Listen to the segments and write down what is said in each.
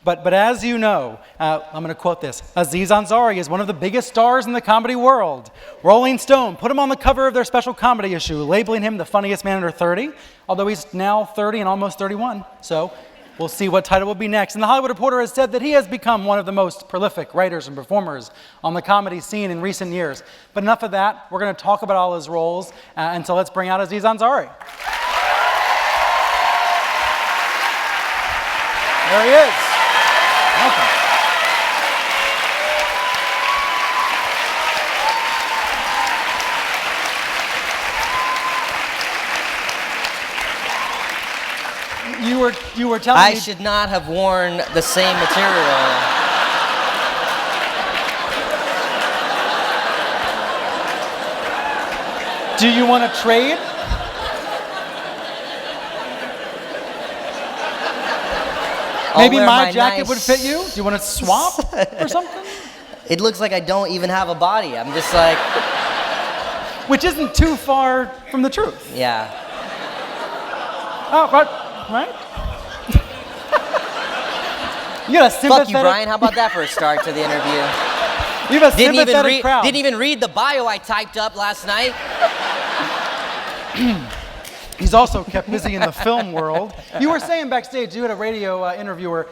But as you know, I'm going to quote this, Aziz Ansari is one of the biggest stars in the comedy world. Rolling Stone put him on the cover of their special comedy issue, labeling him the funniest man under 30, although he's now 30 and almost 31. So we'll see what title will be next. And The Hollywood Reporter has said that he has become one of the most prolific writers and performers on the comedy scene in recent years. But enough of that. We're going to talk about all his roles. And so let's bring out Aziz Ansari. There he is. Welcome. You were telling me... I should not have worn the same material. Do you want to trade? Maybe my jacket would fit you? Do you want to swap or something? It looks like I don't even have a body. I'm just like... Which isn't too far from the truth. Yeah. Oh, right? You got a sympathetic... Fuck you, Brian. How about that for a start to the interview? You have a sympathetic crowd. Didn't even read the bio I typed up last night. He's also kept busy in the film world. You were saying backstage, you had a radio interviewer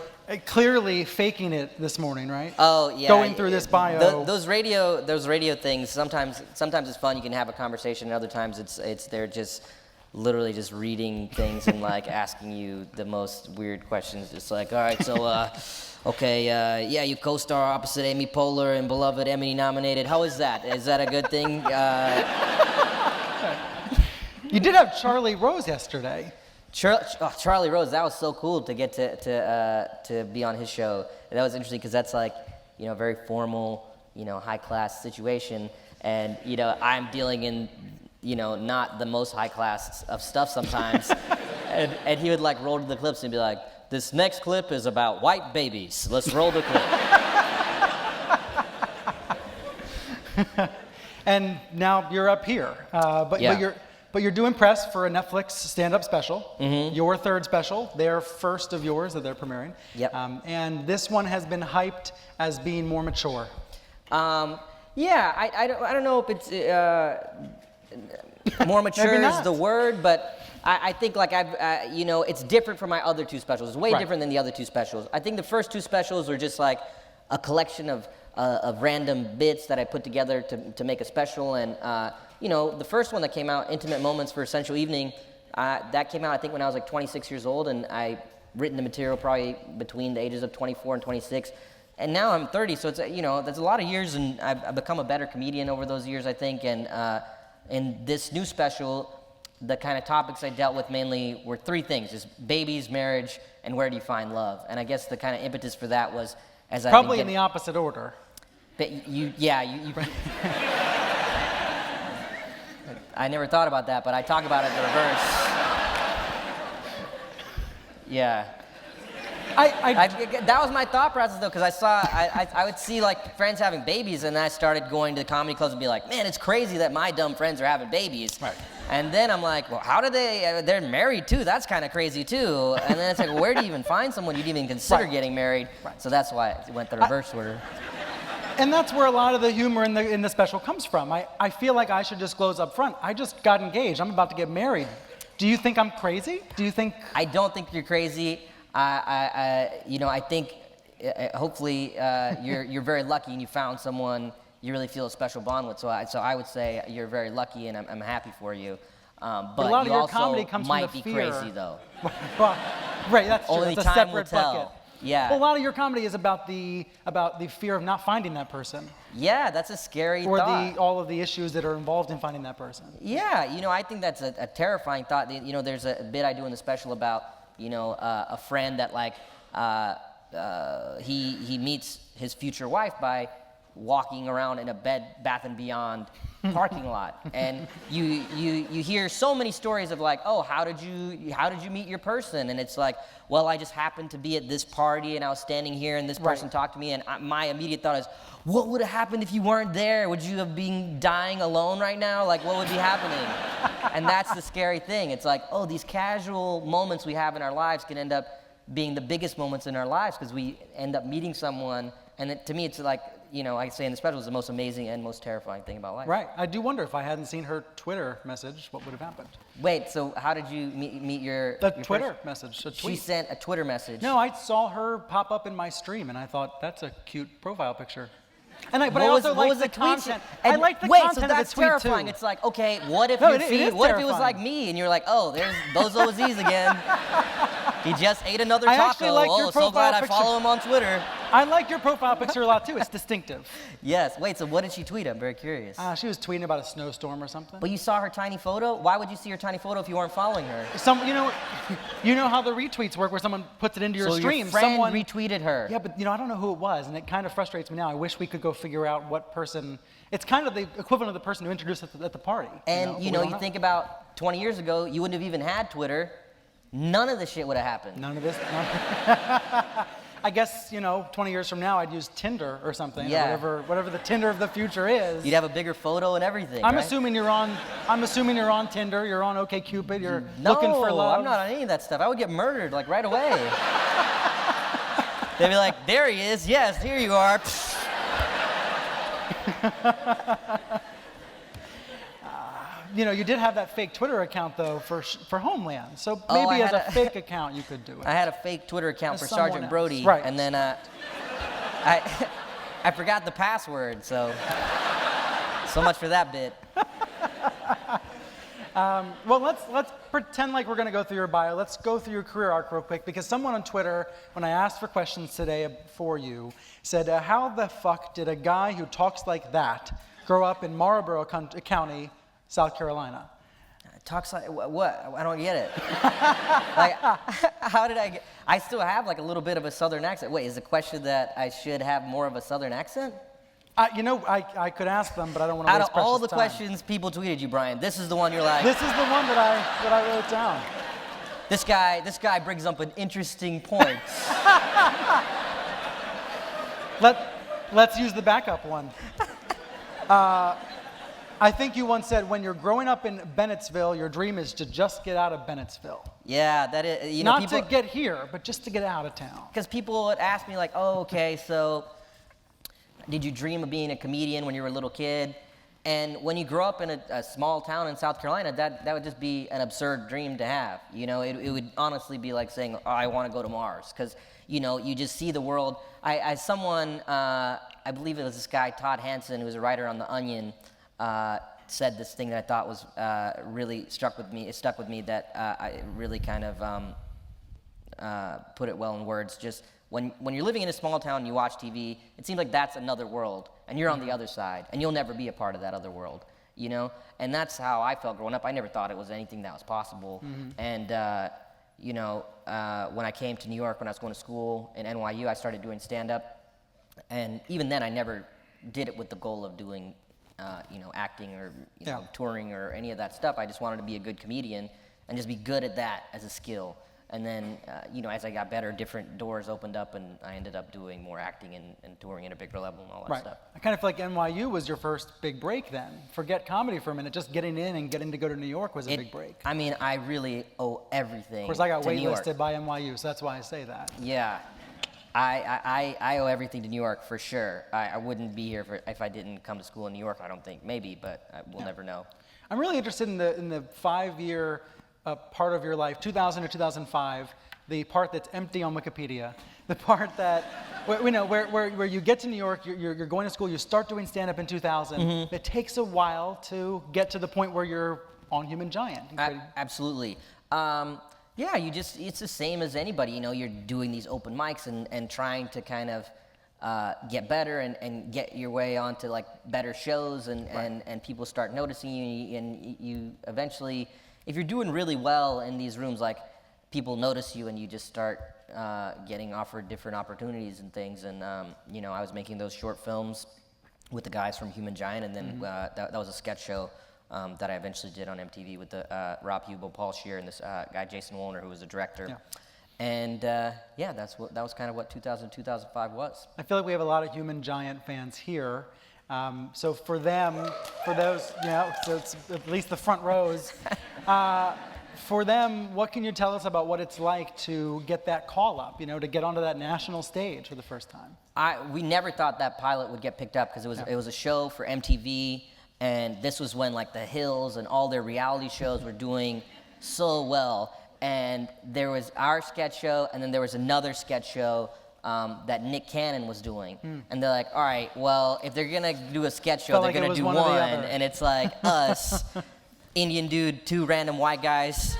clearly faking it this morning, right? Oh, yeah. Going through this bio. Those radio things, sometimes it's fun. You can have a conversation, and other times they're just literally just reading things and like asking you the most weird questions. Just like, all right, so, okay, yeah, you co-star opposite Amy Poehler and beloved Emmy nominated. How is that? Is that a good thing? You did have Charlie Rose yesterday. Charlie Rose, that was so cool to get to be on his show. And that was interesting because that's like, you know, very formal, you know, high class situation. And, you know, I'm dealing in, you know, not the most high class of stuff sometimes. and he would like roll to the clips and be like, this next clip is about white babies. Let's roll the clip. And now you're up here. But you're doing press for a Netflix stand-up special, your third special, their first of yours that they're premiering. Yep. And this one has been hyped as being more mature. Yeah, I don't know if it's more mature is the word, but I think like you know, it's different from my other two specials. It's way different than the other two specials. I think the first two specials were just like a collection of random bits that I put together to make a special. And you know, the first one that came out, Intimate Moments for Essential Evening, that came out I think when I was like 26 years old, and I written the material probably between the ages of 24 and 26. And now I'm 30, so it's, you know, that's a lot of years, and I've become a better comedian over those years, I think. And in this new special, the kind of topics I dealt with mainly were three things: just babies, marriage, and where do you find love. And I guess the kind of impetus for that was as probably in the opposite order. But you I never thought about that, but I talk about it in reverse. Yeah. That was my thought process though, because I would see like friends having babies, and then I started going to comedy clubs and be like, man, it's crazy that my dumb friends are having babies. Right. And then I'm like, well, how do they're married too? That's kind of crazy too. And then it's like, well, where do you even find someone you'd even consider getting married? Right. So that's why it went the reverse order. And that's where a lot of the humor in the special comes from. I feel like I should disclose up front. I just got engaged. I'm about to get married. Do you think I'm crazy? Do you think... I don't think you're crazy. You know, I think hopefully you're very lucky and you found someone you really feel a special bond with. So I would say you're very lucky, and I'm happy for you. But a lot you of your also comedy comes might from the be fear. crazy though. Well, right, that's true. Only It's a time will separate tell. bucket. Yeah. Well, a lot of your comedy is about the fear of not finding that person. Yeah, that's a scary thought. Or all of the issues that are involved in finding that person. Yeah, you know, I think that's a terrifying thought. You know, there's a bit I do in the special about, you know, a friend that like he meets his future wife by walking around in a Bath & Beyond parking lot, and you hear so many stories of like, oh, how did you meet your person? And it's like, well, I just happened to be at this party and I was standing here and this person talked to me, and my immediate thought is, what would have happened if you weren't there? Would you have been dying alone right now? Like, what would be happening? And that's the scary thing. It's like, oh, these casual moments we have in our lives can end up being the biggest moments in our lives because we end up meeting someone, and to me, it's like, I say in the special, it's the most amazing and most terrifying thing about life. Right. I do wonder if I hadn't seen her Twitter message, what would have happened? Wait, so how did you meet your The your Twitter first- message, a She tweet. sent a Twitter message. No, I saw her pop up in my stream, and I thought, that's a cute profile picture. But I What also was like the the tweet? content. And I like the wait, content so of the that's tweet, terrifying. too. It's like, okay, what if No, your it feed, is what if it was terrifying. like me, and you're like, oh, there's Bozo Aziz again. He just ate another I taco. actually like your So glad profile I picture. follow him on Twitter. I like your profile picture a lot, too. It's distinctive. Yes. Wait, so what did she tweet? I'm very curious. She was tweeting about a snowstorm or something. But you saw her tiny photo? Why would you see her tiny photo if you weren't following her? You know how the retweets work, where someone puts it into your So stream. your friend Someone retweeted her. Yeah, but I don't know who it was, and it kind of frustrates me now. I wish we could go figure out what person. It's kind of the equivalent of the person who introduced us at the party. And but you we don't think about 20 years ago, you wouldn't have even had Twitter. None of this shit would have happened. None of this. I guess 20 years from now, I'd use Tinder or something. Yeah. Or whatever the Tinder of the future is. You'd have a bigger photo and everything. I'm right? assuming you're on Tinder. You're on OkCupid. You're No, looking for love. I'm not on any of that stuff. I would get murdered like right away. They'd be like, there he is. Yes, here you are. You did have that fake Twitter account though for Homeland. So Oh, maybe I as a had fake account you could do it. I had a fake Twitter account As for someone Sergeant else. Brody. Right. And then I forgot the password, so much for that bit. Well, let's pretend like we're going to go through your bio. Let's go through your career arc real quick, because someone on Twitter, when I asked for questions today for you, said, how the fuck did a guy who talks like that grow up in Marlboro County, South Carolina? Talks like what? I don't get it. Like, how did I get? I still have like a little bit of a Southern accent. Wait, is the question that I should have more of a Southern accent? I could ask them, but I don't want to Out waste of all the precious time. questions people tweeted you, Brian, this is the one you're like. This is the one that I wrote down. This guy brings up an interesting point. Let's use the backup one. I think you once said, when you're growing up in Bennettsville, your dream is to just get out of Bennettsville. Yeah, that is. Not people, to get here, but just to get out of town. Because people would ask me like, oh, okay, so did you dream of being a comedian when you were a little kid? And when you grow up in a small town in South Carolina, that would just be an absurd dream to have. It would honestly be like saying, oh, I want to go to Mars. Because, you just see the world. I believe it was this guy, Todd Hanson, who was a writer on The Onion, said this thing that I thought was really stuck with me, that I really kind of put it well in words. Just when you're living in a small town and you watch TV, it seems like that's another world, and you're on the other side, and you'll never be a part of that other world, And that's how I felt growing up. I never thought it was anything that was possible. And when I came to New York, when I was going to school in NYU, I started doing stand-up, and even then, I never did it with the goal of doing, acting or touring or any of that stuff. I just wanted to be a good comedian and just be good at that as a skill. And then, as I got better, different doors opened up, and I ended up doing more acting and touring at a bigger level and all that stuff. I kind of feel like NYU was your first big break then. Forget comedy for a minute. Just getting in and getting to go to New York was a big break. I mean, I really owe everything. Of course, I got to New York. waitlisted by NYU, so that's why I say that. Yeah. I owe everything to New York for sure. I wouldn't be here if I didn't come to school in New York, I don't think. Maybe, but we'll never know. I'm really interested in the 5-year part of your life, 2000 to 2005, the part that's empty on Wikipedia, the part that, where you get to New York, you're going to school, you start doing stand-up in 2000. It takes a while to get to the point where you're on Human Giant. Absolutely. Yeah, it's the same as anybody. You're doing these open mics and trying to kind of get better and get your way onto like better shows and people start noticing you, and you eventually, if you're doing really well in these rooms, like people notice you and you just start getting offered different opportunities and things. And I was making those short films with the guys from Human Giant, and then that was a sketch show that I eventually did on MTV with the Rob Huebel, Paul Scheer, and this guy Jason Wolner, who was a director. Yeah. And that was kind of what 2000, 2005 was. I feel like we have a lot of Human Giant fans here. So for those, so it's at least the front rows. For them, what can you tell us about what it's like to get that call up, to get onto that national stage for the first time? We never thought that pilot would get picked up because it was a show for MTV, and this was when like The Hills and all their reality shows were doing so well. And there was our sketch show, and then there was another sketch show that Nick Cannon was doing. And they're like, all right, well, if they're gonna do a sketch show, Felt they're like it gonna was do one one, or the other. and it's like us, Indian dude, 2 random white guys,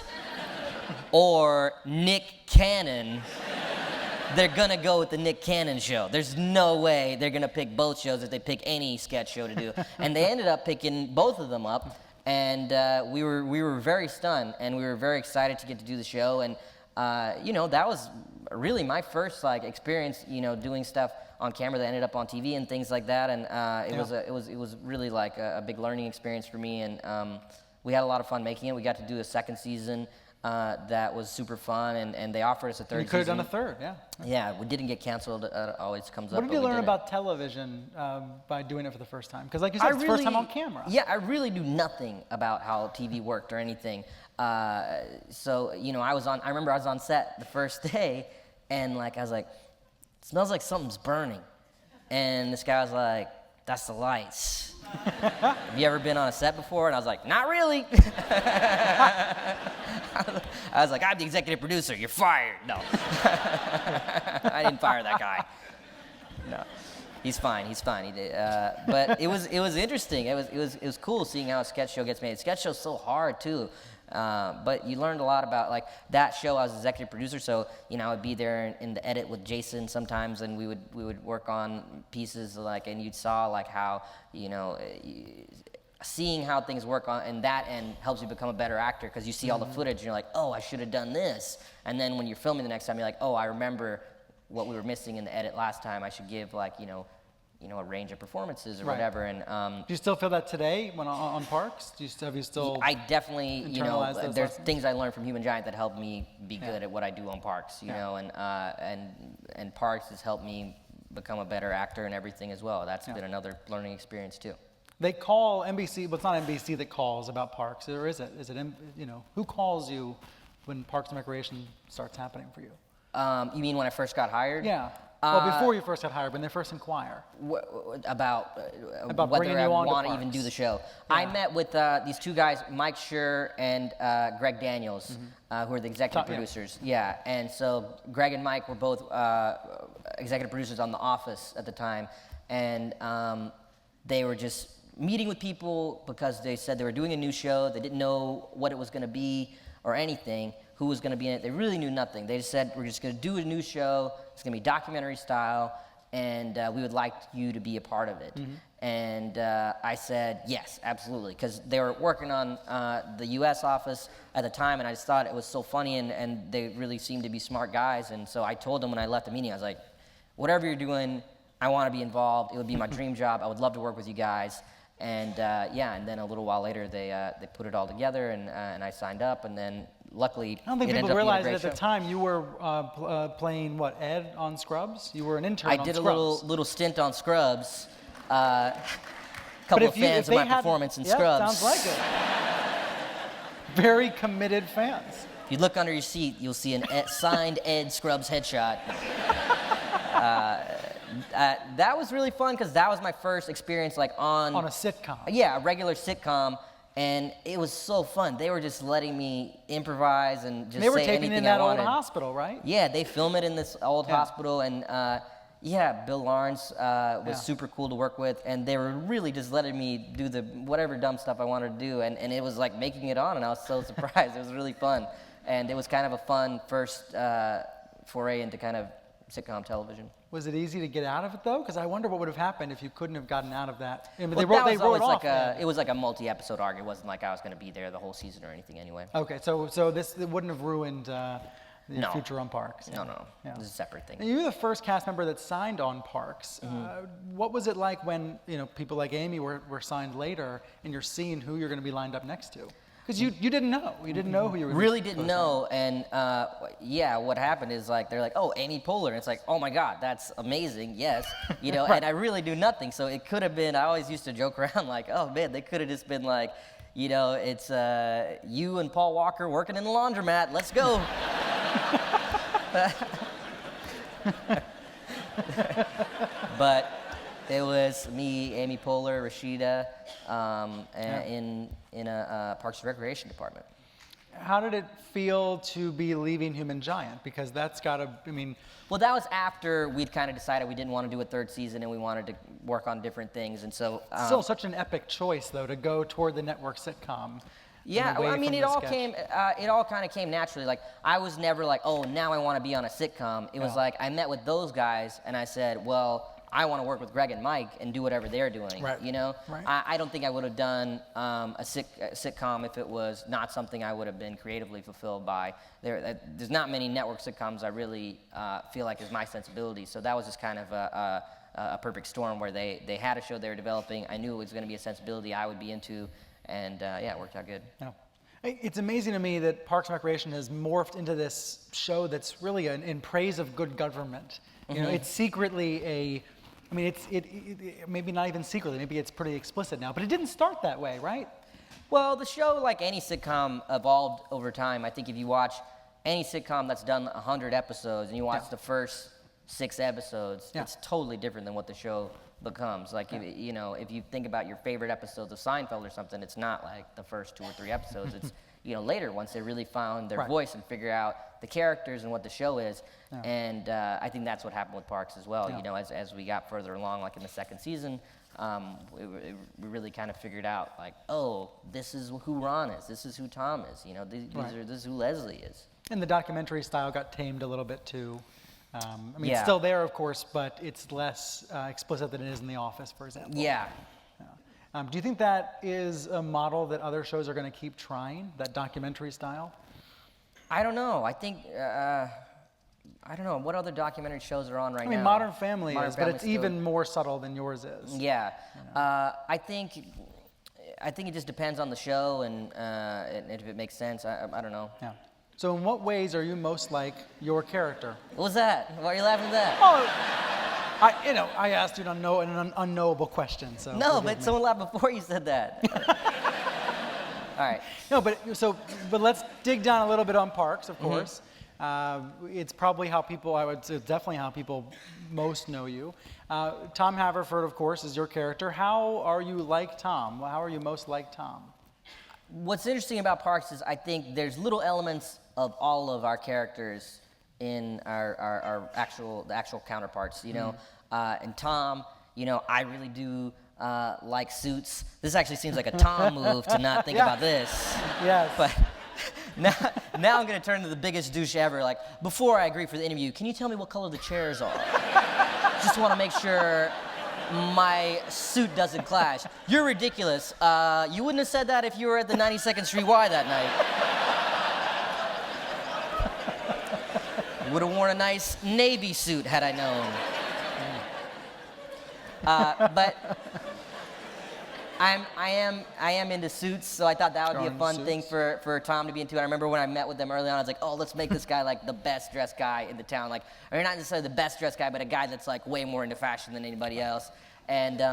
or Nick Cannon. They're gonna go with the Nick Cannon show. There's no way they're gonna pick both shows if they pick any sketch show to do. And they ended up picking both of them up, and we were very stunned, and we were very excited to get to do the show. And that was really my first like experience, doing stuff on camera that ended up on TV and things like that. And it was really like a big learning experience for me. And we had a lot of fun making it. We got to do a second season. That was super fun, and they offered us a third You could have season. done a third, yeah. Yeah, we didn't get canceled. It always comes up. What did but you we learn did it. about television by doing it for the first time? Because like you said, it's the first time on camera. Yeah, I really knew nothing about how TV worked or anything. So I remember I was on set the first day, and like I was like, it smells like something's burning, and this guy was like, that's the lights. Have you ever been on a set before? And I was like, not really. I was like, I'm the executive producer. You're fired. No. I didn't fire that guy. No. He's fine. He did. But it was interesting. It was cool seeing how a sketch show gets made. Sketch show's so hard too. But you learned a lot about like that show. I was executive producer, so I would be there in the edit with Jason sometimes, and we would work on pieces like, and you'd saw like how seeing how things work on and that end helps you become a better actor because you see all the footage and you're like, oh, I should have done this, and then when you're filming the next time, you're like, oh, I remember what we were missing in the edit last time. I should give like a range of performances or whatever. And do you still feel that today when on Parks? Have you still? I definitely, internalize those there's lessons? things I learned from Human Giant that helped me be good at what I do on Parks. And Parks has helped me become a better actor and everything as well. That's been another learning experience too. They call NBC, but it's not NBC that calls about Parks, or is it? Is it who calls you when Parks and Recreation starts happening for you? You mean when I first got hired? Yeah. Well, before you first got hired, when they first inquire. About bringing whether I you on to want to Parks. even do the show. Yeah. I met with these 2 guys, Mike Schur and Greg Daniels, who are the executive producers. Yeah, and so Greg and Mike were both executive producers on The Office at the time, and they were just meeting with people because they said they were doing a new show. They didn't know what it was going to be or anything, who was going to be in it. They really knew nothing. They just said, we're just going to do a new show. It's going to be documentary style, and we would like you to be a part of it. And I said, yes, absolutely, because they were working on the U.S. office at the time, and I just thought it was so funny, and they really seemed to be smart guys. And so I told them when I left the meeting, I was like, whatever you're doing, I want to be involved. It would be my dream job. I would love to work with you guys. And and then a little while later, they put it all together, and I signed up, and then luckily, I don't think it ended people up being a realized great at the show. time you were playing what, Ed on Scrubs? You were an intern on I did a Scrubs. little stint on Scrubs. Couple of fans of my performance in Scrubs. Sounds like it. Very committed fans. If you look under your seat, you'll see an signed Ed Scrubs headshot. That was really fun because that was my first experience like on On a sitcom. Yeah, a regular sitcom, and it was so fun. They were just letting me improvise and just They were say taping anything in that I old wanted. hospital, right? Yeah, they film it in this old Yeah. hospital, and Bill Lawrence was super cool to work with, and they were really just letting me do the whatever dumb stuff I wanted to do, and it was like making it on, and I was so surprised. It was really fun, and it was kind of a fun first foray into kind of sitcom television. Was it easy to get out of it though? Because I wonder what would have happened if you couldn't have gotten out of that. I mean, Well, they that wrote was always it like off. it was like a multi-episode arc. It wasn't like I was going to be there the whole season or anything anyway. Okay, so this it wouldn't have ruined the No. future on Parks. No, Yeah. it was a separate thing. And you're the first cast member that signed on Parks. What was it like when people like Amy were signed later, and you're seeing who you're going to be lined up next to? Because you didn't know. You didn't know who you were. Really didn't know, and what happened is like they're like, oh, Amy Poehler, and it's like, oh my God, that's amazing, yes, and I really do nothing, so it could have been. I always used to joke around like, oh man, they could have just been like, You know, it's you and Paul Walker working in the laundromat. Let's go. But it was me, Amy Poehler, Rashida, in a Parks and Recreation department. How did it feel to be leaving Human Giant? Because that's got to, I mean... Well, that was after we'd kind of decided we didn't want to do a third season and we wanted to work on different things. And so... Still such an epic choice, though, to go toward the network sitcom. Yeah, well, I mean, it all kind of came naturally. Like, I was never like, oh, now I want to be on a sitcom. It was like, I met with those guys and I said, well, I want to work with Greg and Mike and do whatever they're doing, right. you know? Right. I don't think I would have done a sitcom if it was not something I would have been creatively fulfilled by. There's not many network sitcoms I really feel like is my sensibility, so that was just kind of a perfect storm where they had a show they were developing. I knew it was going to be a sensibility I would be into, and yeah, it worked out good. Yeah. It's amazing to me that Parks and Recreation has morphed into this show that's really in praise of good government. You know, it's secretly I mean, it maybe not even secretly, maybe it's pretty explicit now, but it didn't start that way, right? Well, the show, like any sitcom, evolved over time. I think if you watch any sitcom that's done 100 episodes and you watch the first 6 episodes, it's totally different than what the show becomes. Like, you know, if you think about your favorite episodes of Seinfeld or something, it's not like the first 2 or 3 episodes. It's, you know, later once they really found their voice and figure out the characters and what the show is. And I think that's what happened with Parks as well. You know, as we got further along, like in the 2nd season, we really kind of figured out, like, oh, this is who Ron is. This is who Tom is. You know, this is who Leslie is. And the documentary style got tamed a little bit too. I mean, it's still there, of course, but it's less explicit than it is in The Office, for example. Yeah. Do you think that is a model that other shows are going to keep trying, that documentary style? I don't know. I think, I don't know. What other documentary shows are on right now? I mean, Modern Family is, but it's still... even more subtle than yours is. Yeah. I think it just depends on the show and if it makes sense. I don't know. Yeah. So in what ways are you most like your character? What was that? Why are you laughing at that? Oh, I asked you an unknowable question. So no, but someone laughed before you said that. All right. No, but let's dig down a little bit on Parks, of course. It's probably how people, I would say, definitely how people most know you. Tom Haverford, of course, is your character. How are you like Tom? How are you most like Tom? What's interesting about Parks is I think there's little elements of all of our characters in our actual counterparts, you know. And Tom, you know, I really do like Suits. This actually seems like a Tom move to not think about this. Yes. But now I'm going to turn to the biggest douche ever. Like, before I agree for the interview, can you tell me what color the chairs are? Just want to make sure my suit doesn't clash. You're ridiculous. You wouldn't have said that if you were at the 92nd Street Y that night. Would have worn a nice navy suit had I known. But I am into Suits, so I thought that would be a fun thing for Tom to be into. And I remember when I met with them early on, I was like, oh, let's make this guy like the best dressed guy in the town. Like, or not necessarily the best dressed guy, but a guy that's like way more into fashion than anybody else. And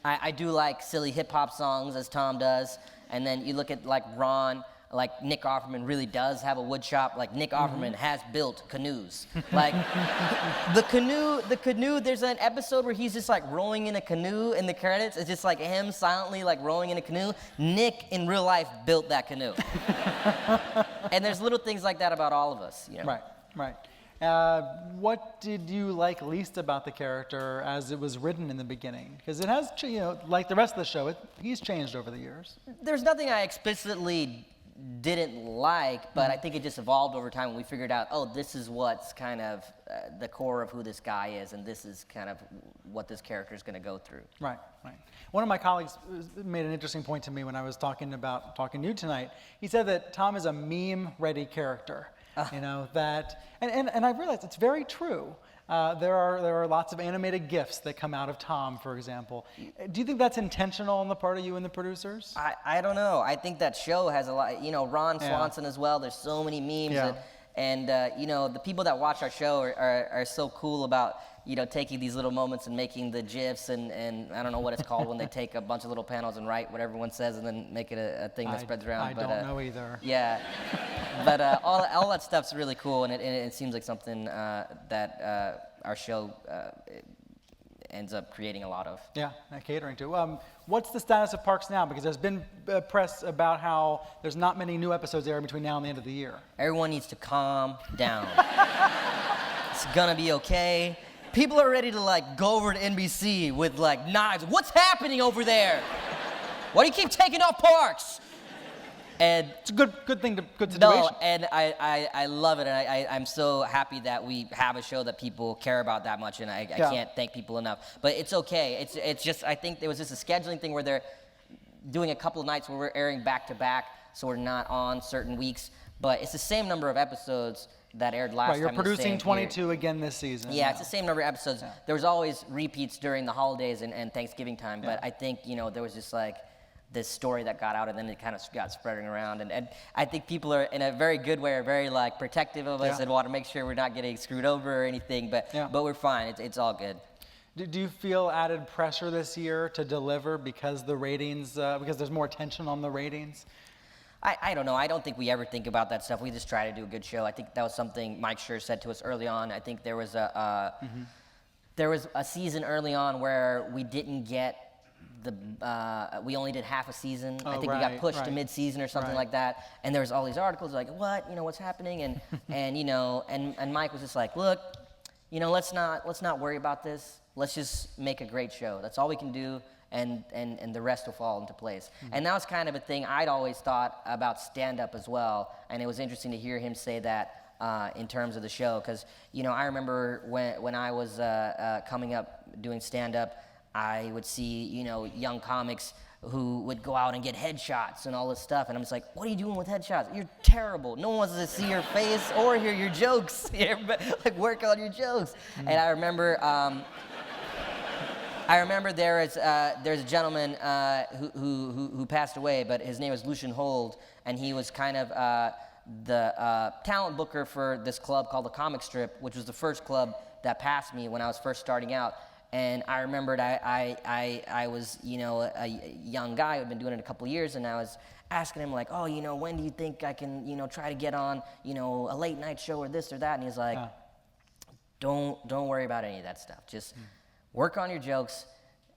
I do like silly hip hop songs, as Tom does. And then you look at like Ron. Like Nick Offerman really does have a wood shop. Like Nick Offerman has built canoes. Like the canoe, there's an episode where he's just like rowing in a canoe in the credits. It's just like him silently like rowing in a canoe. Nick in real life built that canoe. And there's little things like that about all of us, you know? Right. What did you like least about the character as it was written in the beginning? Because it has, you know, like the rest of the show, he's changed over the years. There's nothing I explicitly didn't like, but I think it just evolved over time when we figured out, oh, this is what's kind of the core of who this guy is, and this is kind of what this character is going to go through. Right. One of my colleagues made an interesting point to me when I was talking to you tonight. He said that Tom is a meme-ready character. You know, that, and I realized it's very true. There are lots of animated GIFs that come out of Tom, for example. Do you think that's intentional on the part of you and the producers? I don't know. I think that show has a lot, you know, Ron Swanson as well. There's so many memes And you know, the people that watch our show are so cool about, you know, taking these little moments and making the GIFs and I don't know what it's called when they take a bunch of little panels and write what everyone says and then make it a thing that spreads around. I don't know either. Yeah, but all that stuff's really cool, and it seems like something that our show ends up creating a lot of. Yeah, catering to. What's the status of Parks now? Because there's been press about how there's not many new episodes airing between now and the end of the year. Everyone needs to calm down. It's gonna be okay. People are ready to like go over to NBC with like knives. What's happening over there? Why do you keep taking off Parks? And It's a good thing, good situation. no, and I love it, and I'm so happy that we have a show that people care about that much, and I can't thank people enough. But it's okay. It's just, I think there was just a scheduling thing where they're doing a couple of nights where we're airing back to back, so we're not on certain weeks. But it's the same number of episodes that aired last Right, you're time. in the producing same 22 year. again this season. Yeah, it's the same number of episodes. There was always repeats during the holidays and Thanksgiving time, but I think, you know, there was just like this story that got out and then it kind of got spreading around. And I think people are, in a very good way, are very like protective of us and want to make sure we're not getting screwed over or anything, but we're fine. It's all good. Do you feel added pressure this year to deliver because the ratings, because there's more attention on the ratings? I don't know. I don't think we ever think about that stuff. We just try to do a good show. I think that was something Mike Schur said to us early on. I think there was there was a season early on where we didn't get we only did half a season. I think we got pushed to mid-season or something like that. And there was all these articles like, what, you know, what's happening? And and you know, and Mike was just like, look, you know, let's not worry about this. Let's just make a great show. That's all we can do. And the rest will fall into place. And that was kind of a thing I'd always thought about stand-up as well. And it was interesting to hear him say that in terms of the show. Because, you know, I remember when I was coming up doing stand-up, I would see, you know, young comics who would go out and get headshots and all this stuff. And I'm just like, what are you doing with headshots? You're terrible. No one wants to see your face or hear your jokes. Like, work on your jokes. And I remember... there's a gentleman who passed away, but his name was Lucian Hold, and he was kind of the talent booker for this club called the Comic Strip, which was the first club that passed me when I was first starting out. And I remembered I was, you know, a young guy who had been doing it a couple of years, and I was asking him like, oh, you know, when do you think I can, you know, try to get on, you know, a late night show or this or that? And he's like, don't worry about any of that stuff. Just work on your jokes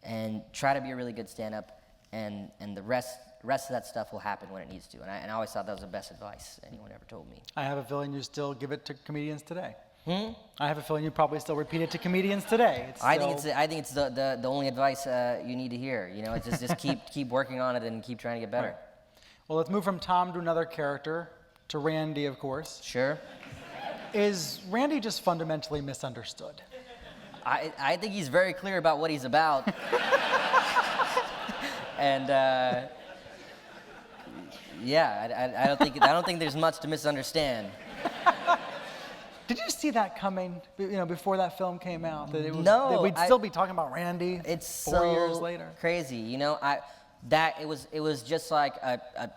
and try to be a really good stand-up, and the rest of that stuff will happen when it needs to. And I always thought that was the best advice anyone ever told me. I have a feeling you still give it to comedians today. I have a feeling you probably still repeat it to comedians today. I think it's the only advice you need to hear. You know, it's just keep working on it and keep trying to get better. Right. Well, let's move from Tom to another character, to Randy, of course. Sure. Is Randy just fundamentally misunderstood? I think he's very clear about what he's about. And yeah, I don't think there's much to misunderstand. Did you see that coming? You know, before that film came out, that it was, No, that we'd still be talking about Randy. It's 4 years later. Crazy, you know. It was just like a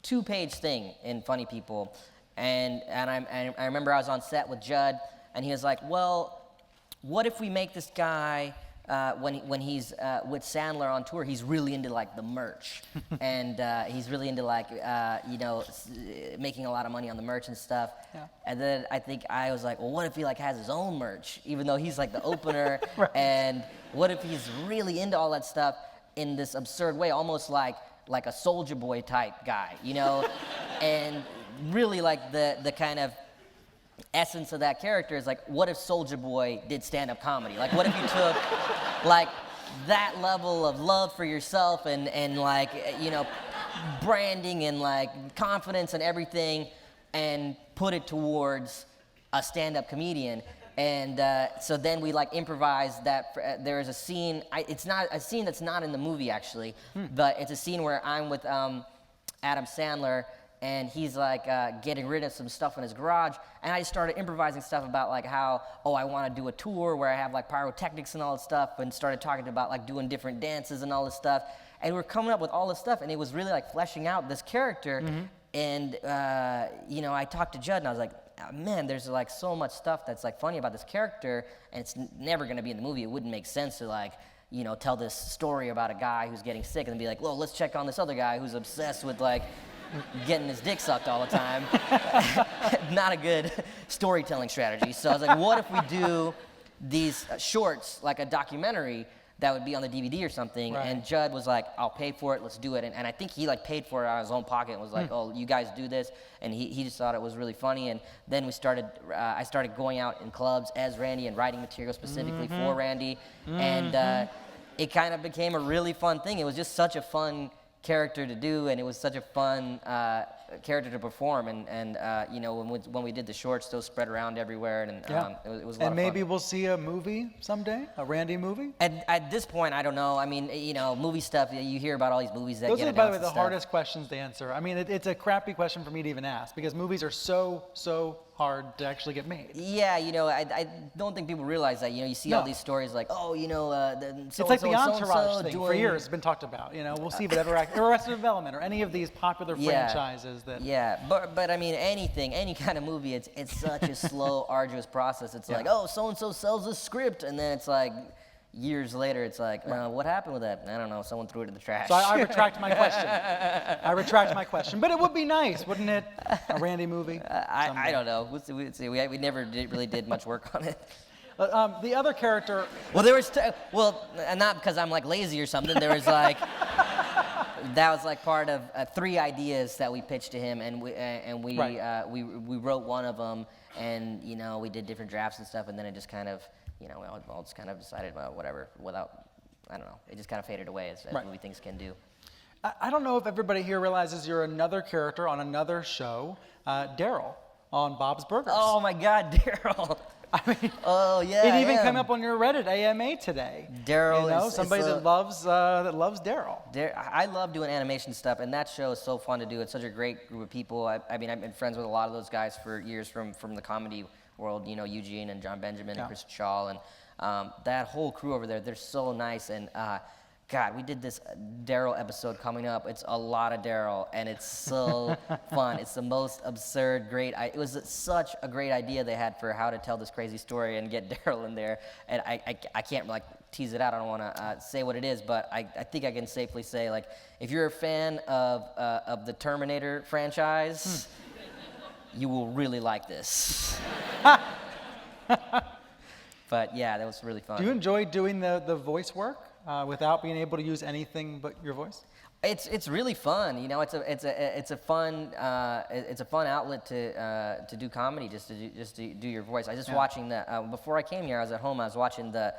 2-page thing in Funny People, and I remember I was on set with Judd, and he was like, well, what if we make this guy, when he's with Sandler on tour, he's really into like the merch, and he's really into like, you know, making a lot of money on the merch and stuff. Yeah. And then I think I was like, well, what if he like has his own merch, even though he's like the opener, and what if he's really into all that stuff in this absurd way, almost like a Soulja Boy type guy, you know, and really like the kind of essence of that character is like, what if Soulja Boy did stand-up comedy? Like, what if you took like that level of love for yourself and like, you know, branding and like confidence and everything, and put it towards a stand-up comedian? And so then we like improvised that. There is a scene. It's not a scene that's not in the movie actually, but it's a scene where I'm with Adam Sandler, and he's like getting rid of some stuff in his garage, and I just started improvising stuff about like how, oh, I want to do a tour where I have like pyrotechnics and all this stuff, and started talking about like doing different dances and all this stuff, and we're coming up with all this stuff, and it was really like fleshing out this character. And you know, I talked to Judd, and I was like, man, there's like so much stuff that's like funny about this character, and it's never gonna be in the movie. It wouldn't make sense to like, you know, tell this story about a guy who's getting sick and be like, well, let's check on this other guy who's obsessed with like getting his dick sucked all the time. Not a good storytelling strategy. So I was like, what if we do these shorts, like a documentary that would be on the DVD or something? Right. And Judd was like, I'll pay for it, let's do it. And I think he like paid for it out of his own pocket and was like, oh, you guys do this. And he just thought it was really funny. And then we started, I started going out in clubs as Randy and writing material specifically for Randy. And it kind of became a really fun thing. It was just such a fun character to do, and it was such a fun character to perform. And you know, when we did the shorts, those spread around everywhere, and it was a lot of fun. And maybe we'll see a movie someday, a Randy movie. At this point, I don't know. I mean, you know, movie stuff. You hear about all these movies that Those get are, by the way, announced the and stuff. hardest questions to answer. I mean, it's a crappy question for me to even ask because movies are so hard to actually get made. Yeah, you know, I don't think people realize that. You know, you see all No. these stories like, oh, you know, It's like the Entourage thing for years. It's been talked about. You know, we'll see whatever Arrested Development or any of these popular franchises that. Yeah, but I mean, anything, any kind of movie, it's such a slow, arduous process. It's like, oh, so and so sells a script, and then it's like years later, it's like, what happened with that? I don't know. Someone threw it in the trash. So I retract my question. I retract my question. But it would be nice, wouldn't it? A Randy movie. I don't know. We'll see. We never really did much work on it. The other character. Well, there was not because I'm like lazy or something. There was like that was like part of 3 ideas that we pitched to him, and we wrote one of them, and you know, we did different drafts and stuff, and then it just kind of, you know, we all just kind of decided about whatever without, I don't know, it just kind of faded away as movie things can do. I don't know if everybody here realizes you're another character on another show, Daryl on Bob's Burgers. Oh my God, Daryl. I mean, Oh yeah. it even I am. came up on your Reddit AMA today. Daryl you know, is somebody that loves Daryl. I love doing animation stuff, and that show is so fun to do. It's such a great group of people. I mean, I've been friends with a lot of those guys for years from the comedy world. You know, Eugene and John Benjamin and Chris Shaw, and that whole crew over there. They're so nice. And God, we did this Daryl episode coming up. It's a lot of Daryl, and it's so fun. It's the most absurd, great. It was such a great idea they had for how to tell this crazy story and get Daryl in there. And I can't like tease it out. I don't want to say what it is, but I think I can safely say, like, if you're a fan of the Terminator franchise, you will really like this. But yeah, that was really fun. Do you enjoy doing the voice work without being able to use anything but your voice? It's really fun. You know, it's a fun outlet to do comedy, just to do your voice. I was just watching before I came here. I was at home. I was watching the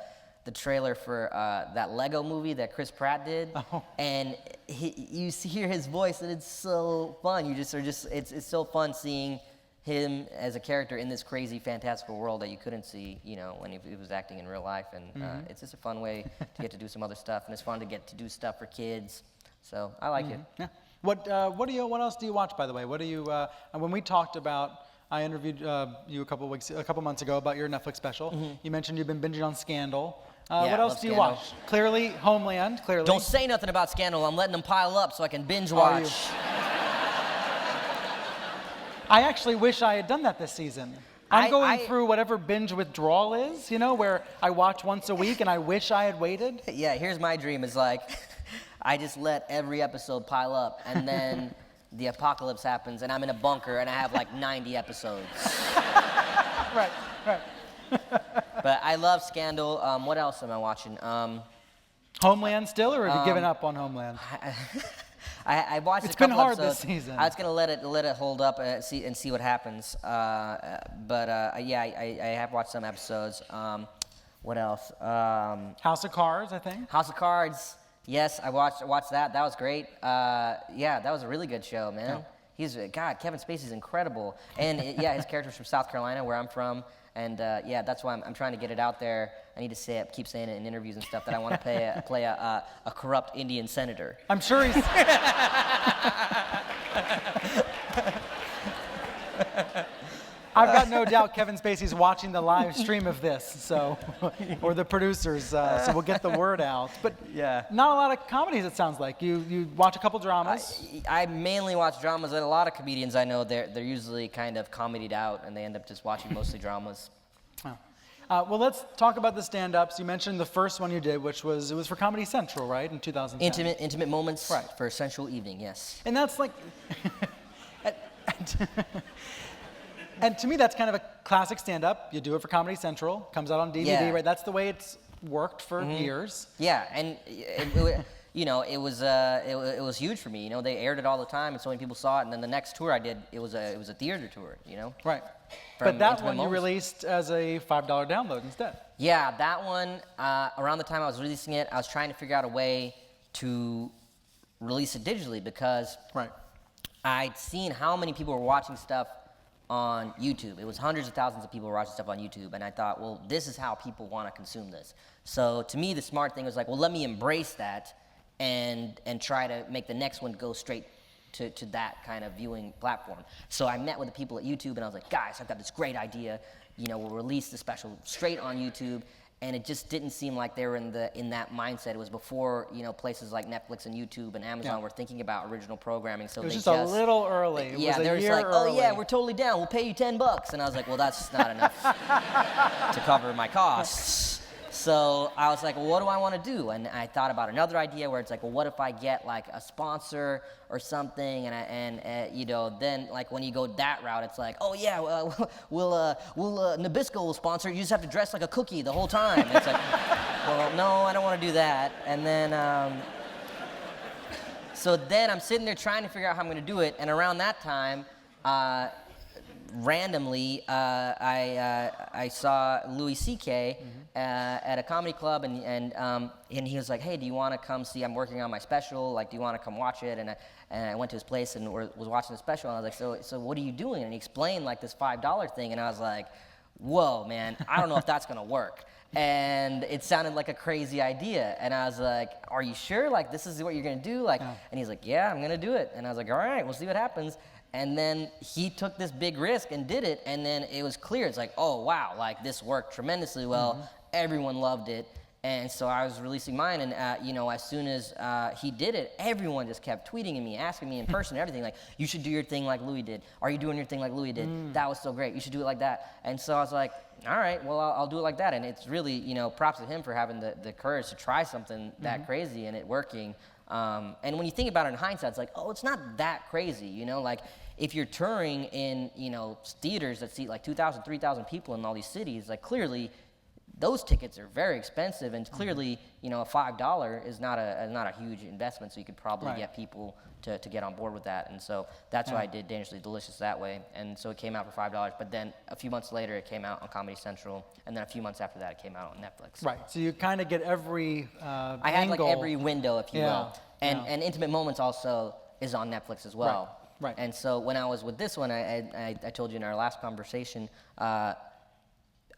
trailer for that Lego movie that Chris Pratt did, and you hear his voice, and it's so fun. It's so fun seeing him as a character in this crazy, fantastical world that you couldn't see, you know, when he was acting in real life. And it's just a fun way to get to do some other stuff, and it's fun to get to do stuff for kids. So I like it. Yeah. What else do you watch, by the way? What do you? When we talked about, I interviewed you a couple months ago about your Netflix special. You mentioned you've been binging on Scandal. What else do you Scandal. watch? Clearly, Homeland. Clearly. Don't say nothing about Scandal. I'm letting them pile up so I can binge watch. I actually wish I had done that this season. I'm going through whatever binge withdrawal is, you know, where I watch once a week and I wish I had waited. Yeah, here's my dream is like, I just let every episode pile up, and then the apocalypse happens, and I'm in a bunker, and I have like 90 episodes. Right. But I love Scandal. What else am I watching? Homeland still, or have you given up on Homeland? I watched It's a couple been hard episodes. this season. I was gonna let it hold up and see what happens. But I have watched some episodes. What else? House of Cards, I think. House of Cards. Yes, I watched that. That was great. Yeah, that was a really good show, man. Yeah. Kevin Spacey's incredible, and his character's from South Carolina, where I'm from, and that's why I'm trying to get it out there. I need to keep saying it in interviews and stuff that I want to play a corrupt Indian senator. I'm sure he's. I've got no doubt Kevin Spacey's watching the live stream of this, so, or the producers, so we'll get the word out. But Yeah. not a lot of comedies, it sounds like. You watch a couple dramas. I mainly watch dramas, and a lot of comedians I know, they're usually kind of comedied out, and they end up just watching mostly dramas. Oh. Well, let's talk about the stand-ups. You mentioned the first one you did, which was, it was for Comedy Central, right, in 2010? Intimate moments Right. for a sensual evening, yes. And that's like, and to me, that's kind of a classic stand-up. You do it for Comedy Central, comes out on DVD, Yeah. right? That's the way it's worked for years. Yeah, and you know, it was huge for me. You know, they aired it all the time, and so many people saw it. And then the next tour I did, it was a theater tour. You know. Right. From But that Intimate one you Moments. released as a $5 download instead. Yeah, that one. Around the time I was releasing it, I was trying to figure out a way to release it digitally because Right. I'd seen how many people were watching stuff on YouTube. It was hundreds of thousands of people were watching stuff on YouTube, and I thought, well, this is how people want to consume this. So to me, the smart thing was like, well, let me embrace that and try to make the next one go straight to that kind of viewing platform. So I met with the people at YouTube, and I was like, guys, I've got this great idea. You know, we'll release the special straight on YouTube. And it just didn't seem like they were in that mindset. It was before, you know, places like Netflix and YouTube and Amazon were thinking about original programming. So It was they just a little early. It yeah, was they a were just year like, early. oh yeah, we're totally down. We'll pay you $10. And I was like, well, that's not enough to cover my costs. So I was like, well, what do I want to do? And I thought about another idea where it's like, well, what if I get like a sponsor or something? And you know, then like when you go that route, it's like, oh yeah, Nabisco will sponsor. You just have to dress like a cookie the whole time. And it's like, well, no, I don't want to do that. And then, so then I'm sitting there trying to figure out how I'm going to do it. And around that time, randomly, I saw Louis C.K. At a comedy club, and he was like, "Hey, do you want to come see? I'm working on my special. Like, do you want to come watch it?" And I went to his place and was watching the special. And I was like, "So what are you doing?" And he explained like this $5 thing, and I was like, "Whoa, man! I don't know if that's gonna work." And it sounded like a crazy idea, and I was like, "Are you sure? Like, this is what you're gonna do?" Like, and he's like, "Yeah, I'm gonna do it." And I was like, "All right, we'll see what happens." And then he took this big risk and did it, and then it was clear. It's like, oh, wow, like this worked tremendously well. Everyone loved it. And so I was releasing mine, and you know, as soon as he did it, everyone just kept tweeting at me, asking me in person, everything, like, you should do your thing like Louis did. Are you doing your thing like Louis did? That was so great. You should do it like that. And so I was like, all right, well, I'll do it like that. And it's really, you know, props to him for having the courage to try something that crazy and it working. And when you think about it in hindsight, it's like, oh, it's not that crazy, you know? Like, if you're touring in, you know, theaters that seat like 2,000, 3,000 people in all these cities, like, clearly those tickets are very expensive, and clearly, you know, a $5 is not a huge investment, so you could probably get people to get on board with that. And so that's why I did Dangerously Delicious that way. And so it came out for $5, but then a few months later it came out on Comedy Central, and then a few months after that it came out on Netflix. Right. So you kind of get every I had like every window, if you will. And Intimate Moments also is on Netflix as well. Right. And so when I was with this one, I told you in our last conversation,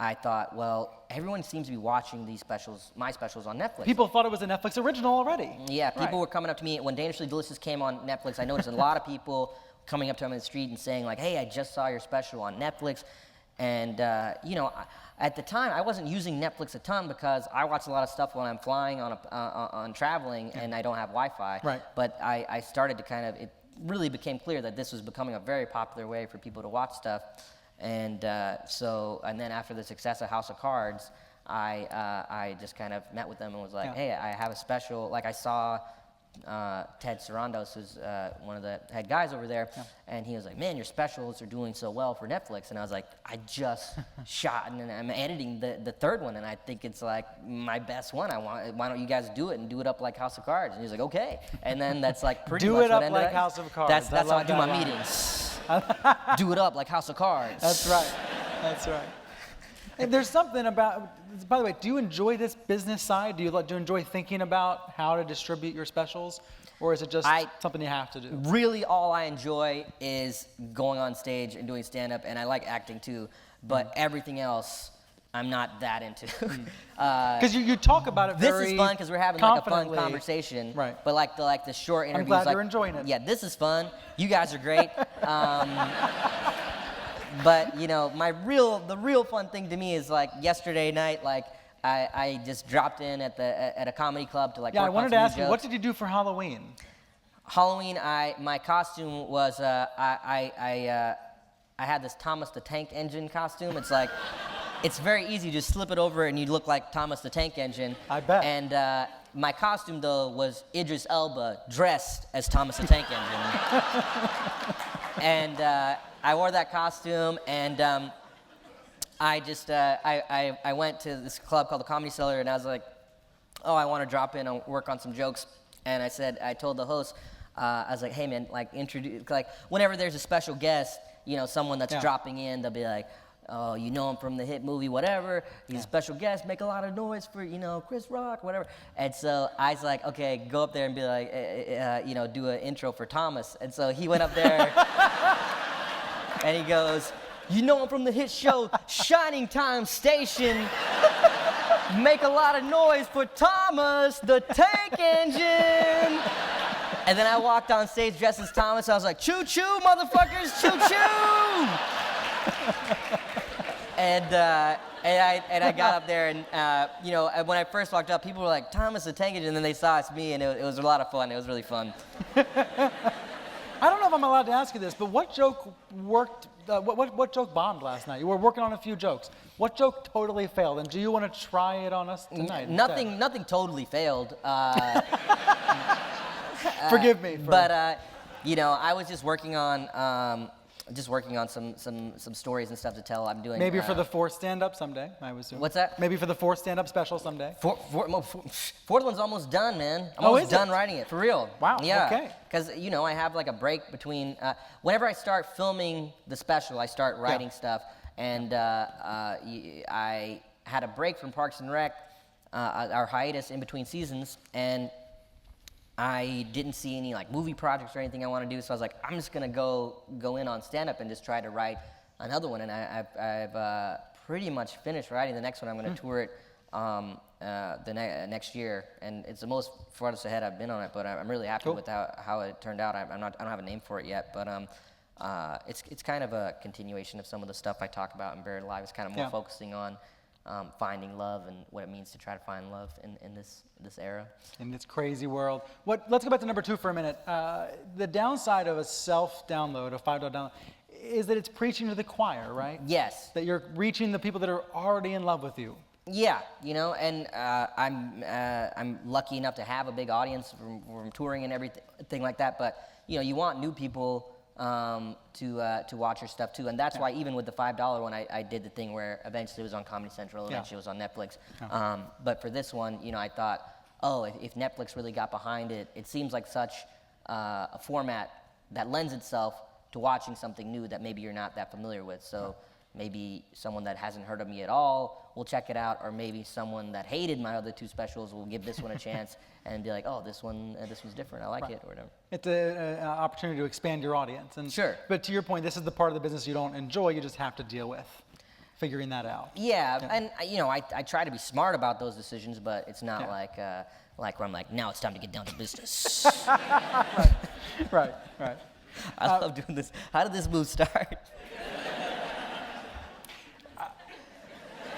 I thought, well, everyone seems to be watching these specials, my specials on Netflix. People thought it was a Netflix original already. Yeah, people were coming up to me when Dangerously Delicious came on Netflix. I noticed a lot of people coming up to me in the street and saying like, "Hey, I just saw your special on Netflix." And you know, at the time, I wasn't using Netflix a ton because I watch a lot of stuff when I'm flying on traveling and I don't have Wi-Fi. Right. But I started to kind of, it really became clear that this was becoming a very popular way for people to watch stuff. And and then after the success of House of Cards, I just kind of met with them and was like, hey, I have a special. Like I saw Ted Sarandos, who's one of the head guys over there, and he was like, man, your specials are doing so well for Netflix. And I was like, I just shot, and I'm editing the third one, and I think it's like my best one. Why don't you guys do it and do it up like House of Cards? And he's like, okay. And then that's like pretty much Do it what up ended like up. House of Cards. That's how I do that my line. meetings. Do it up like House of Cards. That's right. That's right. And there's something about, by the way, do you enjoy this business side? Do you enjoy thinking about how to distribute your specials? Or is it just something you have to do? Really, all I enjoy is going on stage and doing stand-up, and I like acting too, but everything else, I'm not that into. Because you talk about it very This is fun because we're having like a fun confidently. conversation. Right. But like the short interviews. glad like, you're enjoying it. Yeah, this is fun. You guys are great. But you know, the real fun thing to me is like yesterday night, like I just dropped in at a comedy club to like. Yeah, I work wanted on to some ask new you, what jokes. did you do for Halloween? Halloween, my costume was I had this Thomas the Tank Engine costume. It's like, it's very easy. Just slip it over and you look like Thomas the Tank Engine. I bet. And my costume though was Idris Elba dressed as Thomas the Tank Engine. And I wore that costume, and I just I went to this club called the Comedy Cellar, and I was like, oh, I want to drop in and work on some jokes. And I told the host, I was like, hey man, like introduce, like whenever there's a special guest, you know, someone that's dropping in, they'll be like, oh, you know him from the hit movie, whatever. He's a special guest, make a lot of noise for, you know, Chris Rock, whatever. And so I was like, okay, go up there and be like, you know, do an intro for Thomas. And so he went up there and he goes, you know him from the hit show Shining Time Station. Make a lot of noise for Thomas the Tank Engine. And then I walked on stage dressed as Thomas. I was like, choo choo, motherfuckers, choo choo. And I got up there, and you know, when I first walked up, people were like, Thomas the Tank Engine, and then they saw it's me, and it was a lot of fun. It was really fun. I don't know if I'm allowed to ask you this, but what joke worked? What joke bombed last night? You were working on a few jokes. What joke totally failed? And do you want to try it on us tonight? Nothing totally failed. Forgive me. But you know, I was just working on some stories and stuff to tell. I'm doing maybe for the fourth stand-up someday, I would assume. What's that? Maybe for the fourth stand-up special someday. Fourth one's almost done, man. I'm Oh, almost is done it? writing it, for real. Wow, Yeah. okay. Because, you know, I have like a break between, whenever I start filming the special, I start writing stuff. And I had a break from Parks and Rec, our hiatus in between seasons, and I didn't see any like movie projects or anything I want to do, so I was like, I'm just gonna go in on stand-up and just try to write another one. And I've pretty much finished writing the next one. I'm gonna tour it next year, and it's the most farthest ahead I've been on it. But I'm really happy with how it turned out. I don't have a name for it yet, but it's kind of a continuation of some of the stuff I talk about in Buried Alive. It's kind of more focusing on finding love and what it means to try to find love in this era. In this crazy world. Let's go back to number 2 for a minute. The downside of a self-download, a $5 download, is that it's preaching to the choir, right? Yes. That you're reaching the people that are already in love with you. Yeah, you know, and I'm lucky enough to have a big audience from touring and everything like that. But you know, you want new people to watch your stuff too, and that's why even with the $5 one, I did the thing where eventually it was on Comedy Central, eventually it was on Netflix. But for this one, you know, I thought, oh, if Netflix really got behind it, it seems like such a format that lends itself to watching something new that maybe you're not that familiar with. So maybe someone that hasn't heard of me at all will check it out, or maybe someone that hated my other 2 specials will give this one a chance and be like, oh, this one's different, I like it, or whatever. It's an opportunity to expand your audience. And, Sure. But to your point, this is the part of the business you don't enjoy, you just have to deal with figuring that out. Yeah, and you know, I try to be smart about those decisions, but it's not like where I'm like, now it's time to get down to business. Right. I love doing this. How did this move start?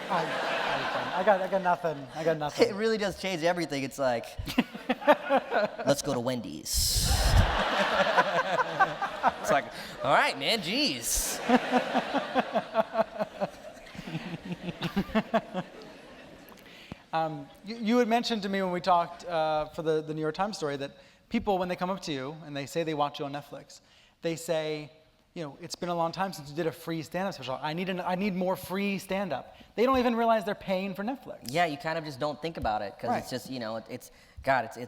I got nothing. It really does change everything. It's like, let's go to Wendy's. It's like, all right, man, geez. You had mentioned to me when we talked for the New York Times story that people, when they come up to you and they say they watch you on Netflix, they say, you know, it's been a long time since you did a free stand-up special. I need more free stand-up. They don't even realize they're paying for Netflix. Yeah, you kind of just don't think about it because it's just, you know, it's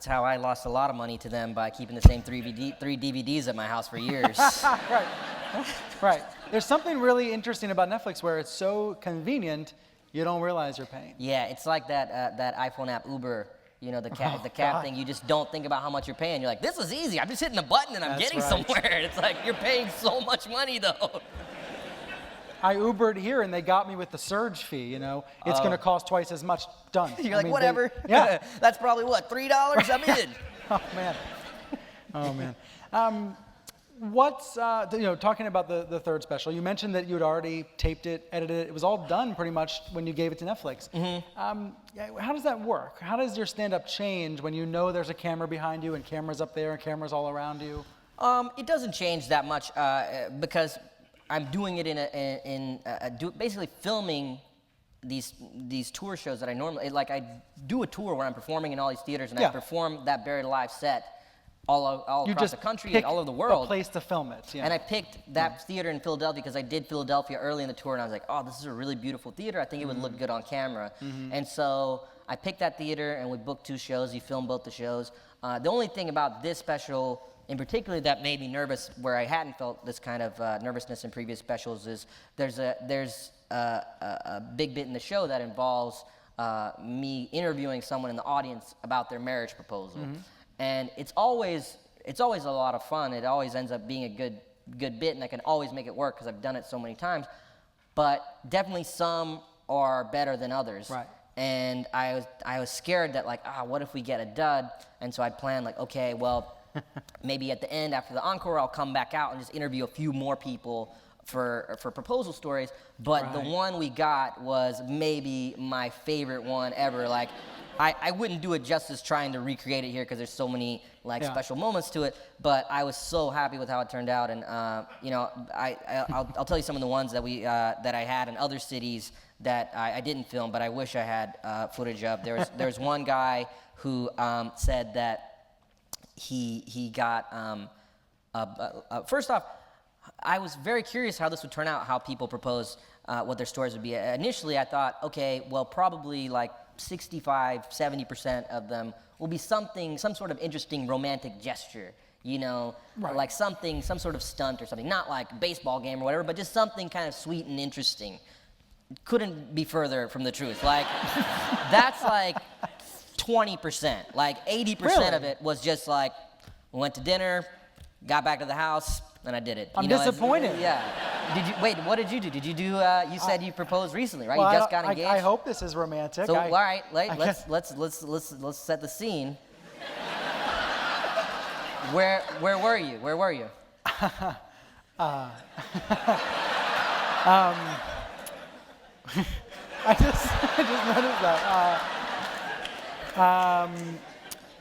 how I lost a lot of money to them by keeping the same three DVDs at my house for years. Right. There's something really interesting about Netflix where it's so convenient, you don't realize you're paying. Yeah, it's like that iPhone app Uber. You know, the cab thing, you just don't think about how much you're paying. You're like, this is easy. I'm just hitting a button and I'm getting somewhere. It's like, you're paying so much money, though. I Ubered here and they got me with the surge fee, you know. It's going to cost twice as much. Done. You're like, whatever. Yeah. That's probably, what, $3? I'm in. Oh, man. What's, talking about the third special, you mentioned that you had already taped it, edited it. It was all done pretty much when you gave it to Netflix. How does that work? How does your stand-up change when you know there's a camera behind you and cameras up there and cameras all around you? It doesn't change that much because I'm doing it basically filming these tour shows that I normally, like I do a tour where I'm performing in all these theaters and I perform that Buried Alive set all across the country and all over the world. A place to film it. Yeah. And I picked that theater in Philadelphia because I did Philadelphia early in the tour and I was like, oh, this is a really beautiful theater. I think it would look good on camera. And so I picked that theater and we booked 2 shows. We filmed both the shows. The only thing about this special in particular that made me nervous, where I hadn't felt this kind of nervousness in previous specials, is there's a big bit in the show that involves me interviewing someone in the audience about their marriage proposal. And it's always a lot of fun. It always ends up being a good bit, and I can always make it work because I've done it so many times. But definitely some are better than others. Right. And I was scared that what if we get a dud? And so I planned okay, well, maybe at the end after the encore I'll come back out and just interview a few more people for proposal stories. But the one we got was maybe my favorite one ever. I wouldn't do it justice trying to recreate it here because there's so many special moments to it, but I was so happy with how it turned out, and I'll tell you some of the ones that that I had in other cities that I didn't film, but I wish I had footage of. There's one guy who said that he got first off, I was very curious how this would turn out, how people propose what their stories would be. Initially, I thought, okay, well, probably 65-70% of them will be some sort of interesting romantic gesture, like some sort of stunt or something, not like baseball game or whatever, but just something kind of sweet and interesting. Couldn't be further from the truth. That's 20%. 80% of it was just we went to dinner, got back to the house, and I did it. I'm disappointed. Yeah. What did you do? Did you do? You said you proposed recently, right? Well, you just got engaged. I hope this is romantic. So all right, let's set the scene. Where were you? Where were you? I just noticed that.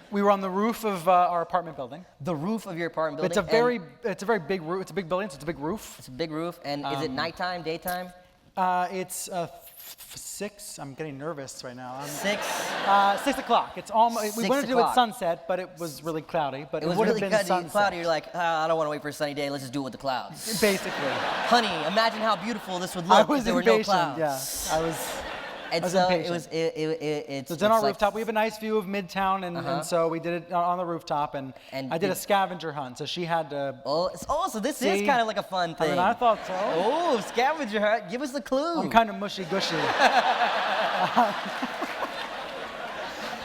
We were on the roof of our apartment building. The roof of your apartment building. It's a very big roof. It's a big building, so it's a big roof. It's a big roof, and is it nighttime, daytime? It's 6. I'm getting nervous right now. 6. 6 o'clock. It's almost. We wanted to do it at sunset, but it was really cloudy. But it would really have been sunset. cloudy. You're like, I don't want to wait for a sunny day. Let's just do it with the clouds. Basically. Honey, imagine how beautiful this would look if there were no clouds. Yeah, I was. And was so impatient. It's on our rooftop. We have a nice view of Midtown, and so we did it on the rooftop. And I did a scavenger hunt, so she had to. So this is kind of like a fun thing. I mean, I thought so. Oh, scavenger hunt! Give us the clue. I'm kind of mushy gushy.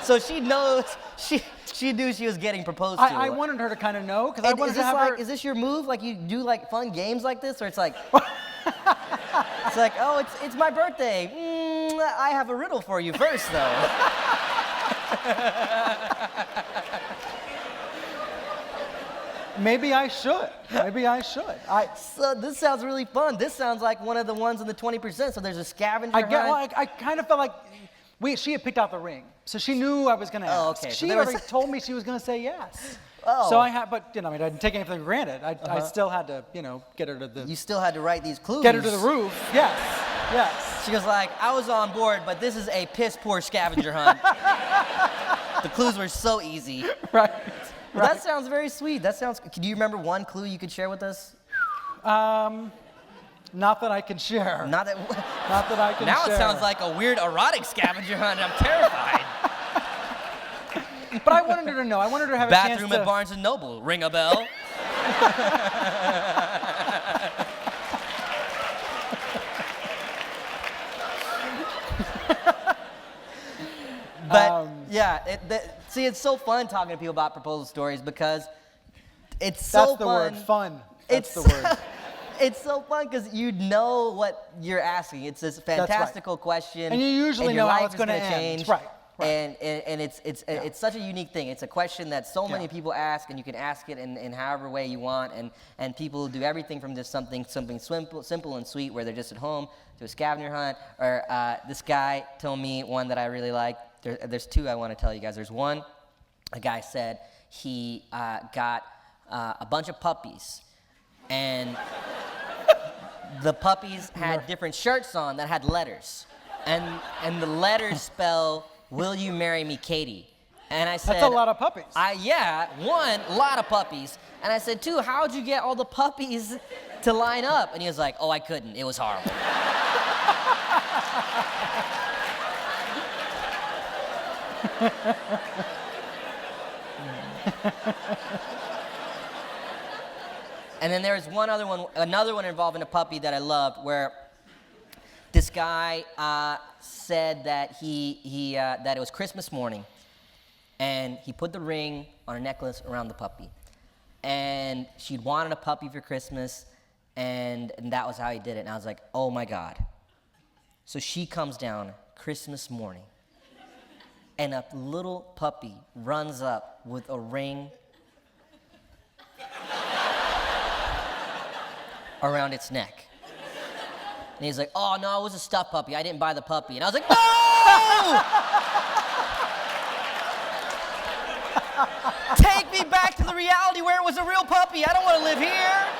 So she knows. She knew she was getting proposed to. I wanted her to kind of know because I wanted to have her. Is this your move? You do fun games like this, or it's like. It's oh, it's my birthday. I have a riddle for you first, though. Maybe I should. So this sounds really fun. This sounds like one of the ones in the 20%. So there's a scavenger hunt. I kind of felt like she had picked out the ring, so she knew I was going to ask. Oh, okay. She already told me she was going to say yes. Oh. So I didn't take anything for granted. I still had to, get her to the. You still had to write these clues. Get her to the roof. Yes. She was like, I was on board, but this is a piss poor scavenger hunt. The clues were so easy. Right. Well, that sounds very sweet. Do you remember one clue you could share with us? Not that I can share. Not that I can share. Now it sounds like a weird erotic scavenger hunt. I'm terrified. But I wanted her to know. I wanted her to have a chance to... Bathroom at Barnes & Noble. Ring a bell. But, see, it's so fun talking to people about proposal stories because it's so fun. That's the word, fun. That's the word. It's so fun because you know what you're asking. It's this fantastical question. And you usually know how it's going to change. Right. And it's such a unique thing. It's a question that so many people ask, and you can ask it in however way you want, and people do everything from just something simple and sweet where they're just at home to a scavenger hunt, or this guy told me one that I really like. There's two I want to tell you guys. There's one, a guy said he got a bunch of puppies, and the puppies had different shirts on that had letters, and the letters spell, "Will you marry me, Katie?" And I said, That's a lot of puppies. Yeah, one, a lot of puppies. And I said, two, how'd you get all the puppies to line up? And he was like, oh, I couldn't. It was horrible. And then there's another one involving a puppy that I loved, where this guy said that that it was Christmas morning, and he put the ring on a necklace around the puppy, and she'd wanted a puppy for Christmas, and that was how he did it. And I was like, oh my God. So she comes down Christmas morning, and a little puppy runs up with a ring around its neck. And he's like, oh, no, it was a stuffed puppy. I didn't buy the puppy. And I was like, no! Take me back to the reality where it was a real puppy. I don't want to live here.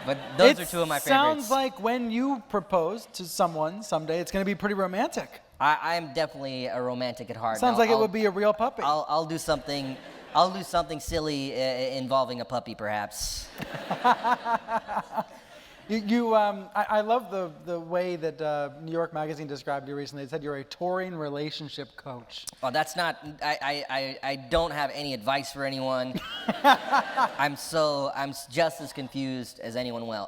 But those are two of my favorites. Sounds like when you propose to someone someday, it's going to be pretty romantic. I am definitely a romantic at heart. Sounds like it would be a real puppy. I'll do something silly involving a puppy, perhaps. I love the way that New York Magazine described you recently. It said you're a touring relationship coach. Well, that's not. I don't have any advice for anyone. I'm just as confused as anyone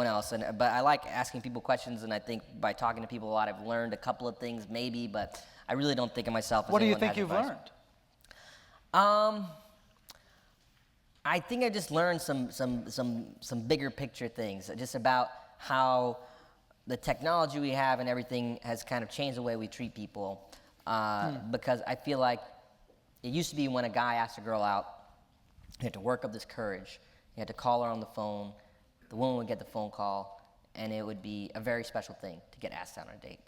else. But I like asking people questions, and I think by talking to people a lot, I've learned a couple of things, maybe. But I really don't think of myself as What do you anyone think that has you've advice. learned? I think I just learned some bigger picture things, just about how the technology we have and everything has kind of changed the way we treat people. Because I feel like it used to be when a guy asked a girl out, you had to work up this courage. You had to call her on the phone. The woman would get the phone call, and it would be a very special thing to get asked out on a date.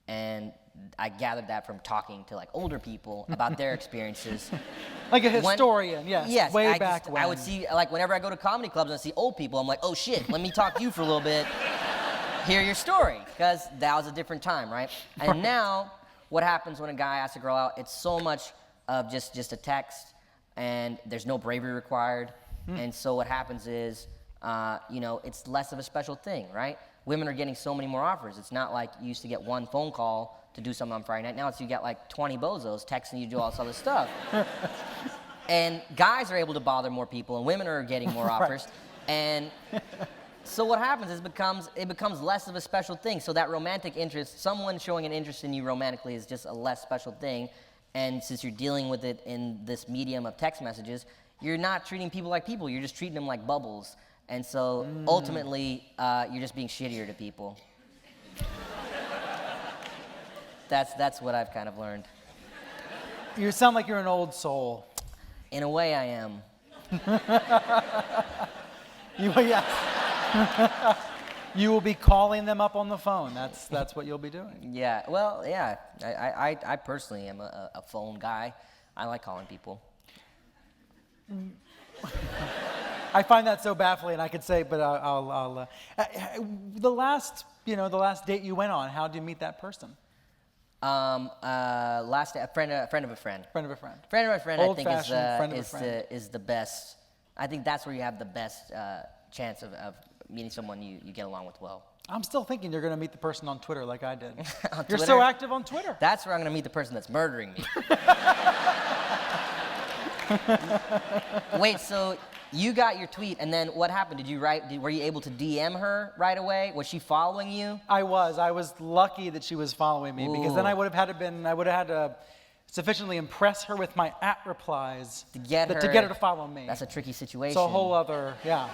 And I gathered that from talking to like older people about their experiences. Like a historian, yes. Way back when. I would see, like, whenever I go to comedy clubs and I see old people, I'm like, oh shit, let me talk to you for a little bit, hear your story, because that was a different time, right? And now, what happens when a guy asks a girl out? It's so much of just a text, and there's no bravery required. And so what happens is, it's less of a special thing, right? Women are getting so many more offers. It's not like you used to get one phone call to do something on Friday night. Now you get like 20 bozos texting you to do all this other stuff. And guys are able to bother more people, and women are getting more offers. Right. And so what happens is it becomes less of a special thing. So that romantic interest, someone showing an interest in you romantically, is just a less special thing. And since you're dealing with it in this medium of text messages, you're not treating people like people. You're just treating them like bubbles. And so ultimately, you're just being shittier to people. That's what I've kind of learned. You sound like you're an old soul. In a way, I am. You will be calling them up on the phone. That's what you'll be doing. Yeah. Well, yeah. I personally am a phone guy. I like calling people. I find that so baffling. I could say, but the last date you went on, how did you meet that person? Last day, a friend of a friend. Friend of a friend. Friend of a friend. I think is the best. I think that's where you have the best chance of meeting someone you get along with well. I'm still thinking you're going to meet the person on Twitter like I did. Twitter? You're so active on Twitter. That's where I'm going to meet the person that's murdering me. Wait, so you got your tweet, and then what happened? Were you able to DM her right away? Was she following you? I was lucky that she was following me. Ooh. Because then I would have had to sufficiently impress her with my @replies to get her to follow me. That's a tricky situation. It's a whole other, yeah.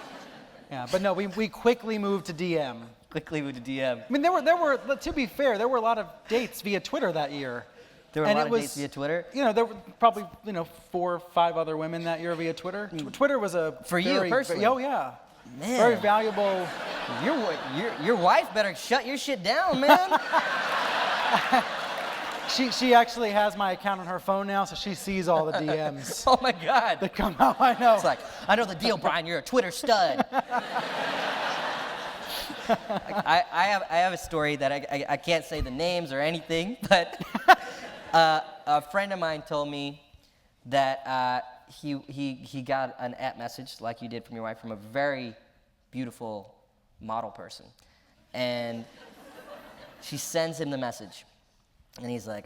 But no, we quickly moved to DM. quickly with the DM. I mean, there were. To be fair, there were a lot of dates via Twitter that year. There were And a it lot of was, dates via Twitter. You know, there were probably 4 or 5 other women that year via Twitter. Twitter was a For you personally? Oh yeah, Man. very valuable. Your wife better shut your shit down, man. She actually has my account on her phone now, so she sees all the DMs Oh my God. that come out. I know. It's like, I know the deal, Brian. You're a Twitter stud. I have a story that I can't say the names or anything, but a friend of mine told me that he got an app message like you did from your wife from a very beautiful model person, and she sends him the message, and he's like,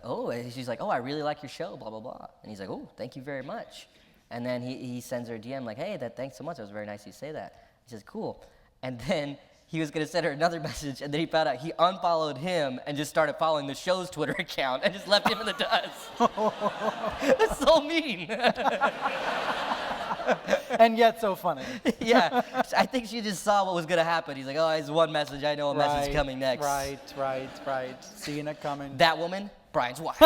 she's like, I really like your show, blah blah blah, and he's like, oh, thank you very much, and then he sends her a DM like, hey, thanks so much, that was very nice of you to say that. He says, cool, and then he was going to send her another message, and then he found out he unfollowed him and just started following the show's Twitter account and just left him in the dust. That's so mean. And yet so funny. Yeah, I think she just saw what was going to happen. He's like, oh, it's one message. I know a message coming next. Right. Seeing it coming. That woman, Brian's wife.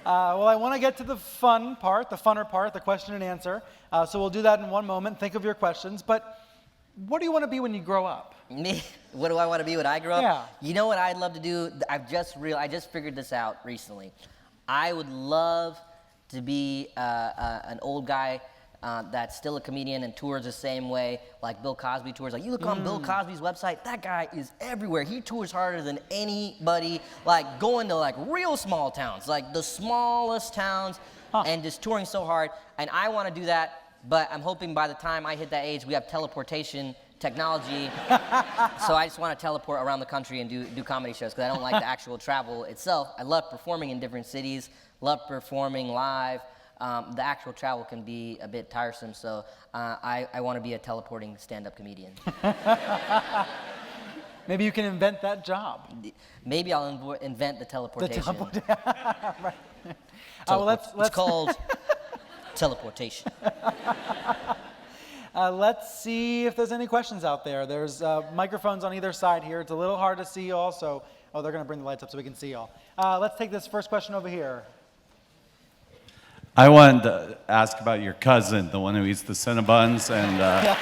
Well, I want to get to the funner part, the question and answer. So we'll do that in one moment. Think of your questions. But what do you want to be when you grow up? Me? What do I want to be when I grow up? Yeah. You know what I'd love to do? I just figured this out recently. I would love to be an old guy that's still a comedian and tours the same way like Bill Cosby tours. Like, you look on Bill Cosby's website, that guy is everywhere. He tours harder than anybody, like going to like real small towns, like the smallest towns, and just touring so hard. And I want to do that, but I'm hoping by the time I hit that age, we have teleportation technology. So I just want to teleport around the country and do comedy shows because I don't like the actual travel itself. I love performing in different cities, love performing live. The actual travel can be a bit tiresome, so I want to be a teleporting stand-up comedian. Maybe you can invent that job. Maybe I'll invent the teleportation. Right. Well, It's called teleportation. Let's see if there's any questions out there. There's microphones on either side here. It's a little hard to see you all, so they're going to bring the lights up so we can see you all. Let's take this first question over here. I wanted to ask about your cousin, the one who eats the Cinnabons, and Yes.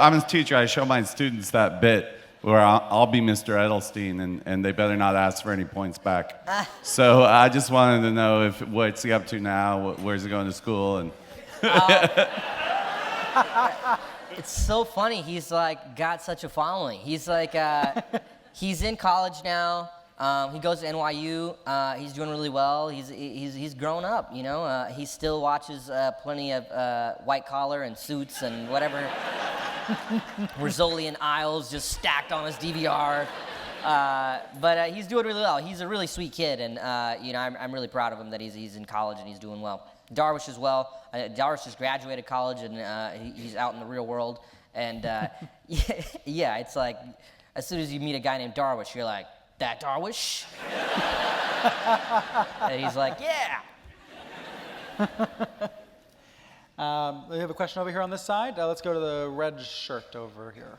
I'm a teacher. I show my students that bit where I'll be Mr. Edelstein, and they better not ask for any points back. So I just wanted to know what's he up to now, where's he going to school, and It's so funny. He's like got such a following. He's like, he's in college now. He goes to NYU. He's doing really well. He's grown up, you know. He still watches plenty of White Collar and Suits and whatever. Rizzoli and Isles just stacked on his DVR. But he's doing really well. He's a really sweet kid, and you know, I'm really proud of him that he's in college and he's doing well. Darwish as well. Darwish just graduated college and he's out in the real world. And yeah, it's like as soon as you meet a guy named Darwish, you're like, that Darwish? And he's like, yeah. We have a question over here on this side. Let's go to the red shirt over here.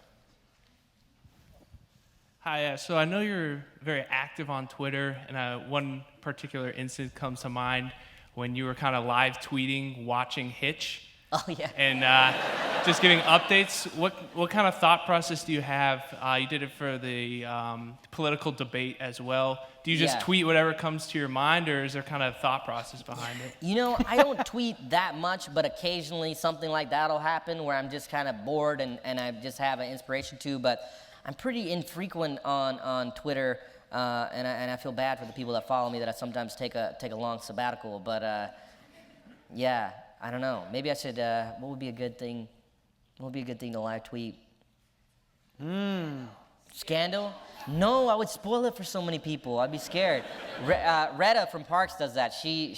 Hi, so I know you're very active on Twitter, and one particular incident comes to mind when you were kind of live tweeting, watching Hitch. Oh, yeah. And just giving updates. What kind of thought process do you have? You did it for the political debate as well. Do you just tweet whatever comes to your mind, or is there kind of thought process behind it? You know, I don't tweet that much, but occasionally something like that will happen where I'm just kind of bored and I just have an inspiration to. But I'm pretty infrequent on Twitter, and I feel bad for the people that follow me that I sometimes take a long sabbatical. But yeah. I don't know. Maybe I should. What would be a good thing? What would be a good thing to live tweet? Scandal? No, I would spoil it for so many people. I'd be scared. Retta from Parks does that. She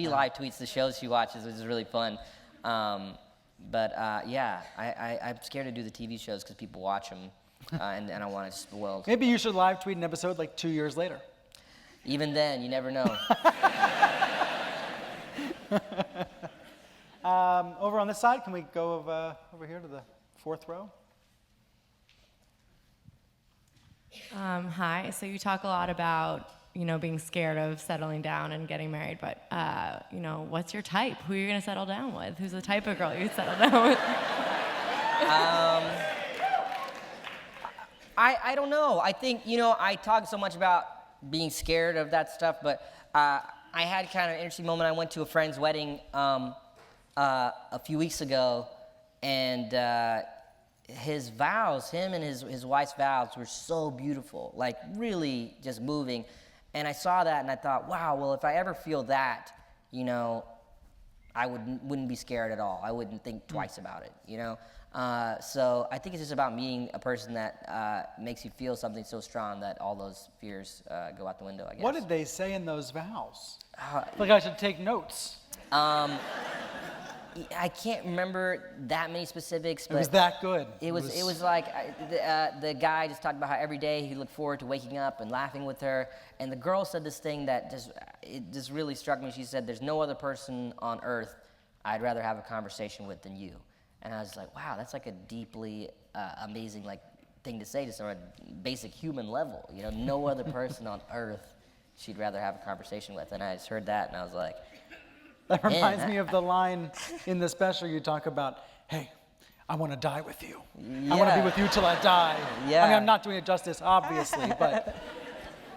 live tweets the shows she watches, which is really fun. But yeah, I'm scared to do the TV shows because people watch them, and I want to spoil. Maybe you should live tweet an episode like 2 years later. Even then, you never know. Over on this side, can we go over here to the fourth row? Hi. So you talk a lot about, being scared of settling down and getting married, but, what's your type? Who are you going to settle down with? Who's the type of girl you settle down with? I don't know. I think, I talk so much about being scared of that stuff, but I had kind of an interesting moment. I went to a friend's wedding a few weeks ago, and his vows, him and his wife's vows were so beautiful, like really just moving. And I saw that and I thought, wow, well, if I ever feel that, I wouldn't be scared at all. I wouldn't think twice about it, So I think it's just about meeting a person that makes you feel something so strong that all those fears go out the window, I guess. What did they say in those vows? Like I should take notes. I can't remember that many specifics, but It was that good. It was like the guy just talked about how every day he looked forward to waking up and laughing with her, and the girl said this thing that just really struck me. She said, "There's no other person on earth I'd rather have a conversation with than you," and I was like, "Wow, that's like a deeply amazing thing to say, just on a basic human level. No other person on earth she'd rather have a conversation with," and I just heard that, and I was like. That reminds me of the line in the special you talk about, hey, I want to die with you. I want to be with you till I die. Yeah. I mean, I'm not doing it justice, obviously, but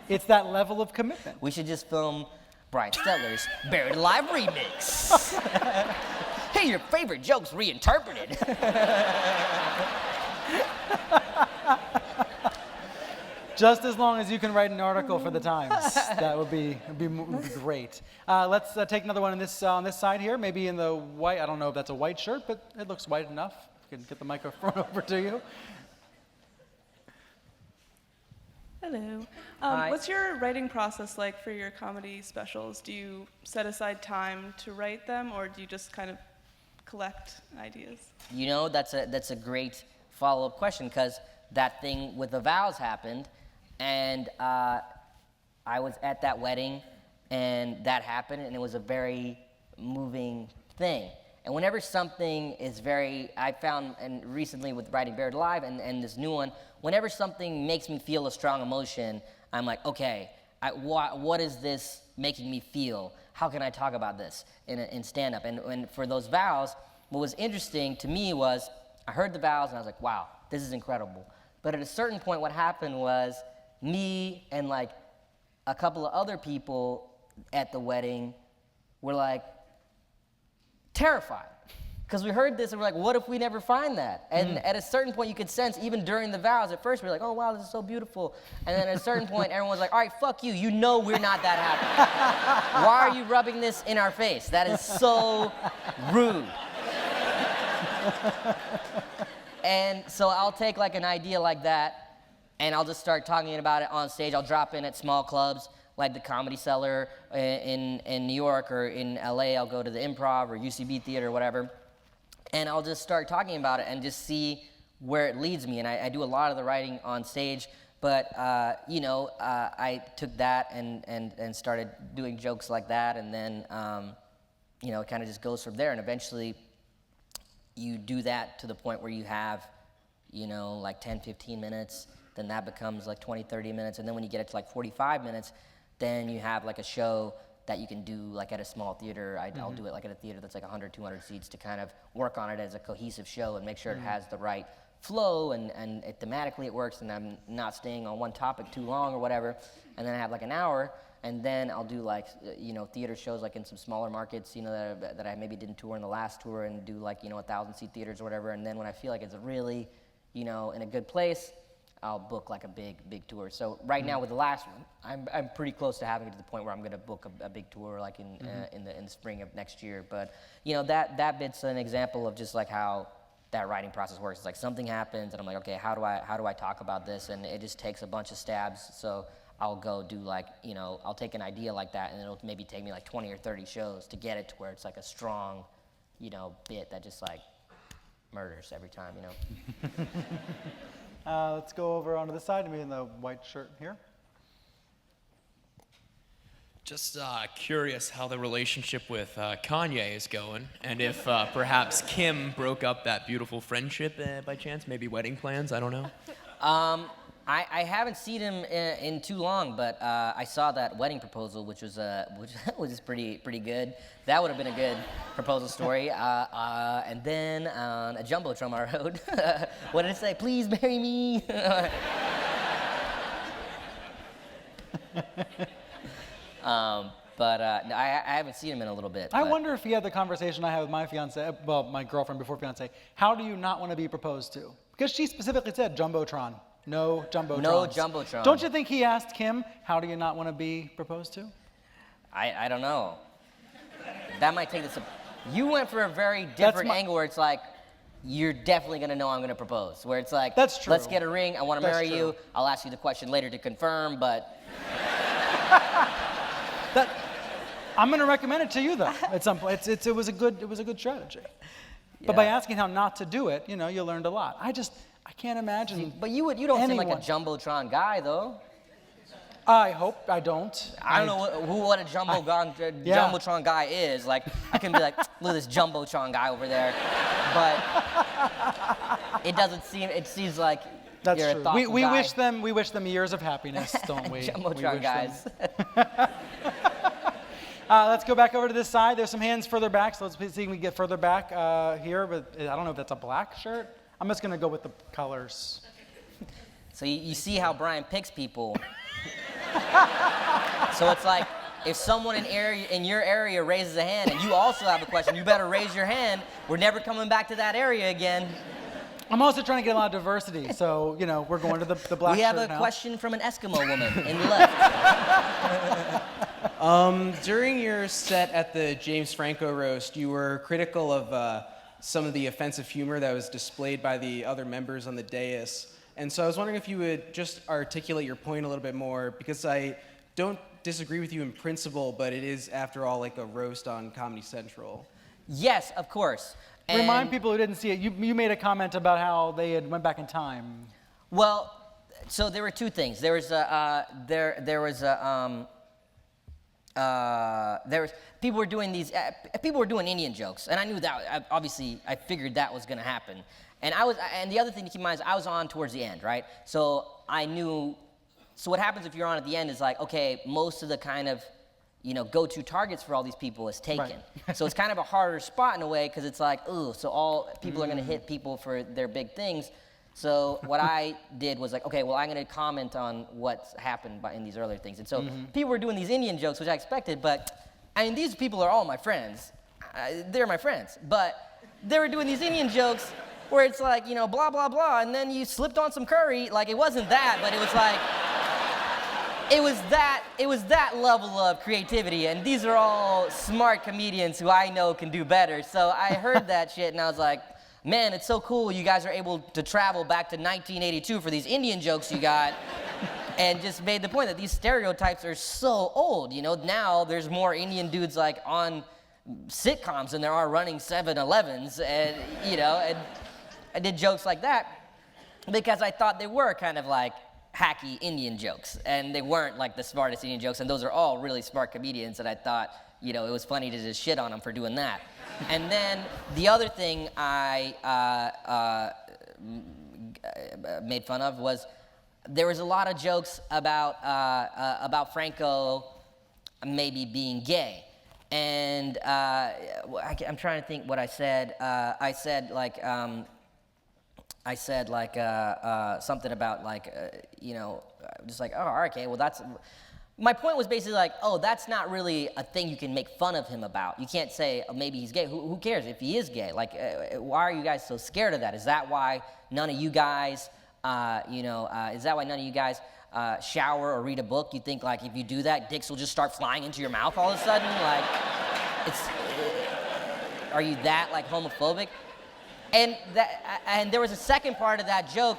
it's that level of commitment. We should just film Brian Steller's Buried Alive remix. Hey, your favorite jokes reinterpreted. Just as long as you can write an article for the Times, that would be great. Let's take another one on this side here, maybe in the white. I don't know if that's a white shirt, but it looks white enough. We can get the microphone over to you. Hello. Hi. What's your writing process like for your comedy specials? Do you set aside time to write them, or do you just kind of collect ideas? That's a great follow-up question, because that thing with the vows happened, and I was at that wedding, and that happened, and it was a very moving thing. And whenever something is I found, and recently with writing Buried Alive and this new one, whenever something makes me feel a strong emotion, I'm like, okay, what is this making me feel? How can I talk about this in stand-up? And for those vows, what was interesting to me was I heard the vows, and I was like, wow, this is incredible. But at a certain point, what happened was me and like a couple of other people at the wedding were like terrified. Because we heard this and we're like, what if we never find that? And at a certain point, you could sense, even during the vows, at first we were like, oh wow, this is so beautiful. And then at a certain point, everyone was like, all right, fuck you. You know we're not that happy. Why are you rubbing this in our face? That is so rude. And so I'll take like an idea like that, and I'll just start talking about it on stage. I'll drop in at small clubs like the Comedy Cellar in New York, or in LA, I'll go to the Improv or UCB Theater or whatever. And I'll just start talking about it and just see where it leads me. And I do a lot of the writing on stage, but I took that and started doing jokes like that, and then it kind of just goes from there. And eventually, you do that to the point where you have, like 10, 15 minutes, then that becomes like 20, 30 minutes, and then when you get it to like 45 minutes, then you have like a show that you can do like at a small theater. I'll do it like at a theater that's like 100, 200 seats to kind of work on it as a cohesive show and make sure it has the right flow and thematically it works, and I'm not staying on one topic too long or whatever. And then I have like an hour, and then I'll do like, theater shows like in some smaller markets, that I maybe didn't tour in the last tour, and do like, 1,000-seat theaters or whatever. And then when I feel like it's really, in a good place, I'll book like a big tour. So right now with the last one, I'm pretty close to having it to the point where I'm going to book a big tour like in the spring of next year. But that bit's an example of just like how that writing process works. It's like something happens, and I'm like, okay, how do I talk about this? And it just takes a bunch of stabs. So I'll go do like, I'll take an idea like that, and it'll maybe take me like 20 or 30 shows to get it to where it's like a strong, bit that just like murders every time, Let's go over onto this side, maybe in the white shirt here. Just curious how the relationship with Kanye is going, and if perhaps Kim broke up that beautiful friendship by chance, maybe wedding plans, I don't know. I haven't seen him in too long, but I saw that wedding proposal, which was pretty good. That would have been a good proposal story. And then on a jumbotron I wrote, what did it say? Please marry me. But no, I haven't seen him in a little bit. I but- wonder if he had the conversation I had with my fiance, well, my girlfriend before fiance. How do you not want to be proposed to? Because she specifically said jumbotron. No jumbotron. No jumbotron. Don't you think he asked Kim, how do you not want to be proposed to? I don't know. That might take this. You went for a very different angle where it's like, you're definitely gonna know I'm gonna propose. Where it's like, That's true. Let's get a ring. I want to That's marry true. you. I'll ask you the question later to confirm, but. I'm going to recommend it to you though. At some point, it was a good strategy. But by asking how not to do it, you learned a lot. I can't imagine. But you don't seem like a anyone- jumbotron guy though. I hope I don't. I don't know what a jumbotron guy is. Like I can be like, look at this jumbotron guy over there, but it doesn't seem. It seems like That's you're true. a thoughtful We guy. wish them years of happiness, don't we? Jumbotron guys. Let's go back over to this side. There's some hands further back, so let's see if we can get further back here. But I don't know if that's a black shirt. I'm just going to go with the colors. So you see how Brian picks people. So it's like, if someone in your area raises a hand and you also have a question, you better raise your hand. We're never coming back to that area again. I'm also trying to get a lot of diversity, so, we're going to the black We shirt have a now. question from an Eskimo woman in the left. During your set at the James Franco roast, you were critical of some of the offensive humor that was displayed by the other members on the dais. And so I was wondering if you would just articulate your point a little bit more, because I don't disagree with you in principle, but it is, after all, like a roast on Comedy Central. Yes, of course. Remind And- people who didn't see it, you made a comment about how they had went back in time. Well, so there were two things. There was people were doing people were doing Indian jokes, and I knew that. I figured that was going to happen. And the other thing to keep in mind is I was on towards the end, right? So I knew. So what happens if you're on at the end is like, okay, most of the kind of go-to targets for all these people is taken. Right. So it's kind of a harder spot in a way because it's like, ooh, so all people are going to hit people for their big things. So what I did was like, okay, well, I'm going to comment on what's happened in these earlier things. And so people were doing these Indian jokes, which I expected, but I mean, these people are all my friends. They're my friends. But they were doing these Indian jokes where it's like, blah, blah, blah, and then you slipped on some curry. Like, it wasn't that, but it was like, it was that level of creativity, and these are all smart comedians who I know can do better. So I heard that shit, and I was like, man, it's so cool you guys are able to travel back to 1982 for these Indian jokes you got, and just made the point that these stereotypes are so old. Now there's more Indian dudes like on sitcoms than there are running 7-Elevens, and and I did jokes like that because I thought they were kind of like hacky Indian jokes, and they weren't like the smartest Indian jokes, and those are all really smart comedians, and I thought, it was funny to just shit on them for doing that. And then the other thing I made fun of was there was a lot of jokes about Franco maybe being gay, and I'm trying to think what I said. I said something about just like, oh, okay, well that's, my point was basically like, oh, that's not really a thing you can make fun of him about. You can't say, oh, maybe he's gay. Who cares if he is gay? Like, why are you guys so scared of that? Is that why none of you guys, shower or read a book? You think like if you do that, dicks will just start flying into your mouth all of a sudden? Like, are you that like homophobic? And there was a second part of that joke.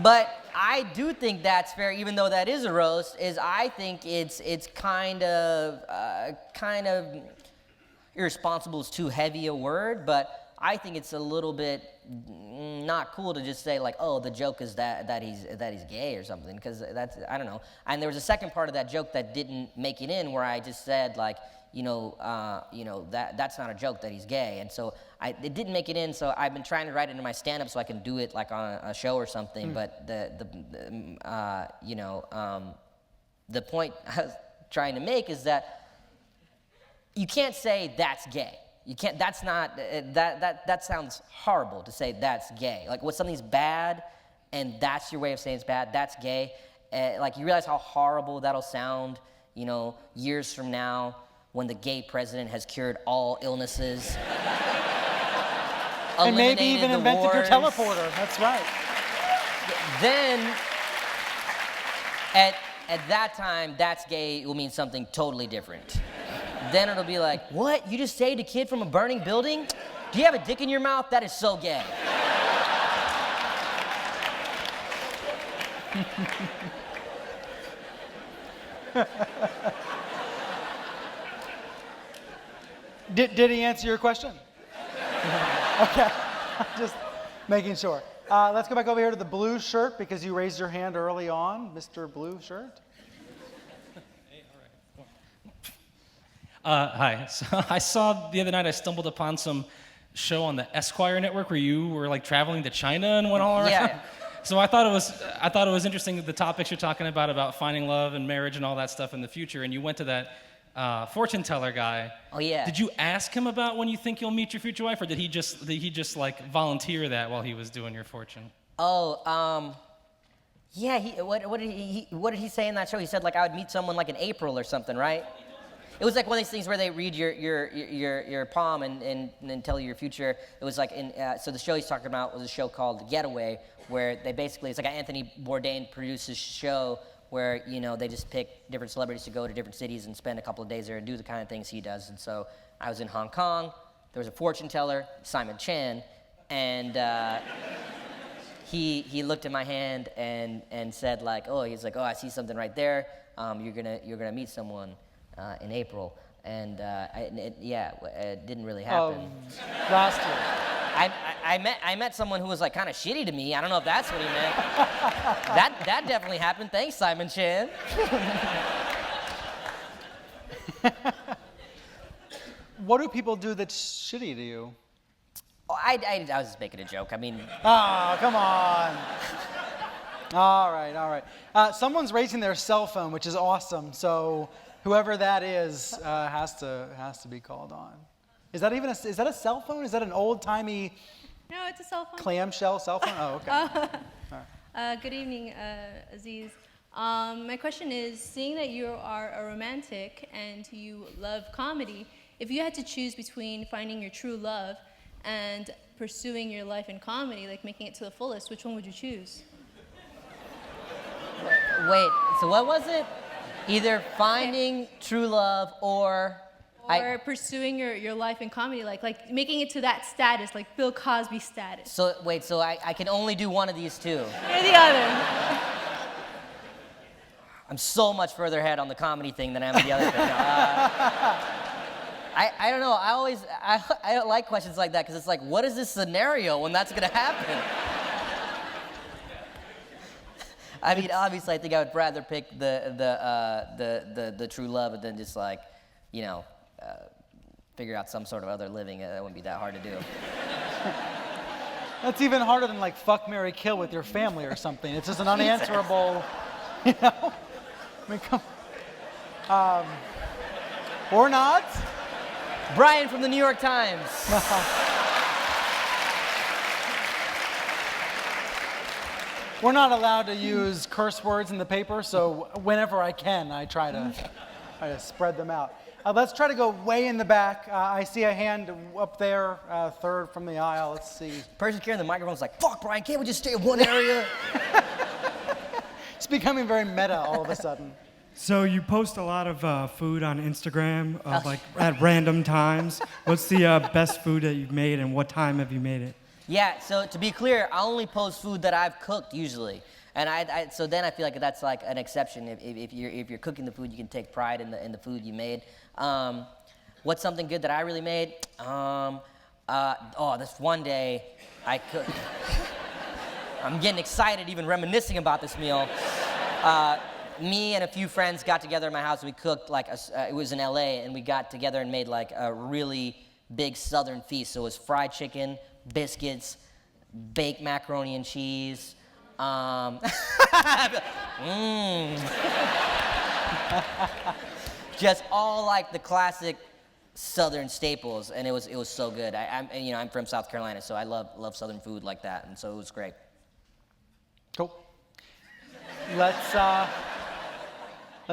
But I do think that's fair, even though that is a roast. I think it's kind of irresponsible is too heavy a word, but I think it's a little bit not cool to just say like, oh, the joke is that he's gay or something, because that's, I don't know. And there was a second part of that joke that didn't make it in, where I just said like, that's not a joke that he's gay, and so it didn't make it in. So I've been trying to write it into my stand-up so I can do it like on a show or something. But the point I was trying to make is that you can't say that's gay. You can't. That's not. That sounds horrible to say that's gay. Like, when something's bad, and that's your way of saying it's bad, that's gay. Like, you realize how horrible that'll sound, years from now, when the gay president has cured all illnesses. And maybe eliminated even the invented your wars. teleporter. That's right. Then, at that time, that's gay will mean something totally different. Then it'll be like, what? You just saved a kid from a burning building? Do you have a dick in your mouth? That is so gay. Did he answer your question? Okay, just making sure. Let's go back over here to the blue shirt, because you raised your hand early on, Mr. Blue Shirt. Hi. So I saw the other night, I stumbled upon some show on the Esquire network where you were like traveling to China and went all around. Yeah. So I thought it was interesting, the topics you're talking about finding love and marriage and all that stuff in the future. And you went to that fortune teller guy. Oh, yeah. Did you ask him about when you think you'll meet your future wife, or did he just like volunteer that while he was doing your fortune? Oh, yeah. What did he say in that show? He said like I would meet someone like in April or something, right? It was like one of these things where they read your palm and tell you your future. It was like so the show he's talking about was a show called The Getaway, where they basically, it's like an Anthony Bourdain produces show where they just pick different celebrities to go to different cities and spend a couple of days there and do the kind of things he does. And so I was in Hong Kong. There was a fortune teller, Simon Chan, and he looked at my hand and said like, he's like, I see something right there. You're gonna meet someone in April, and it didn't really happen. Last year. I met someone who was like kind of shitty to me. I don't know if that's what he meant. That definitely happened. Thanks, Simon Chan. What do people do that's shitty to you? Oh, I was just making a joke. I mean, Oh, come on. All right. Someone's raising their cell phone, which is awesome. So whoever that is has to be called on. Is that a cell phone? Is that an old-timey No, it's a cell phone. clamshell cell phone? Oh, okay. Good evening, Aziz. My question is, seeing that you are a romantic and you love comedy, if you had to choose between finding your true love and pursuing your life in comedy, like making it to the fullest, which one would you choose? wait. So what was it? Either finding true love or pursuing your life in comedy, like making it to that status, like Bill Cosby status. So wait. So I can only do one of these two. Or the other. I'm so much further ahead on the comedy thing than I am on the other thing. I don't know. I don't like questions like that because it's like, what is this scenario when that's gonna happen? I mean, obviously, I think I would rather pick the true love, and then just like, figure out some sort of other living. That wouldn't be that hard to do. That's even harder than like fuck, marry, kill with your family or something. It's just an unanswerable, I mean, come. Or not. Brian from the New York Times. We're not allowed to use curse words in the paper, so whenever I can, I try to spread them out. Let's try to go way in the back. I see a hand up there, third from the aisle. Let's see. Person carrying the microphone's like, fuck, Brian, can't we just stay in one area? It's becoming very meta all of a sudden. So you post a lot of food on Instagram, like at random times. What's the best food that you've made, and what time have you made it? Yeah, so to be clear, I only post food that I've cooked usually. And so then I feel like that's like an exception. If you're cooking the food, you can take pride in the food you made. What's something good that I really made? This one day, I could. I'm getting excited even reminiscing about this meal. Me and a few friends got together in my house. We cooked it was in LA, and we got together and made like a really big Southern feast. So it was fried chicken, biscuits, baked macaroni and cheese. Just all like the classic Southern staples, and it was so good. I'm from South Carolina, so I love Southern food like that, and so it was great. Cool. Let's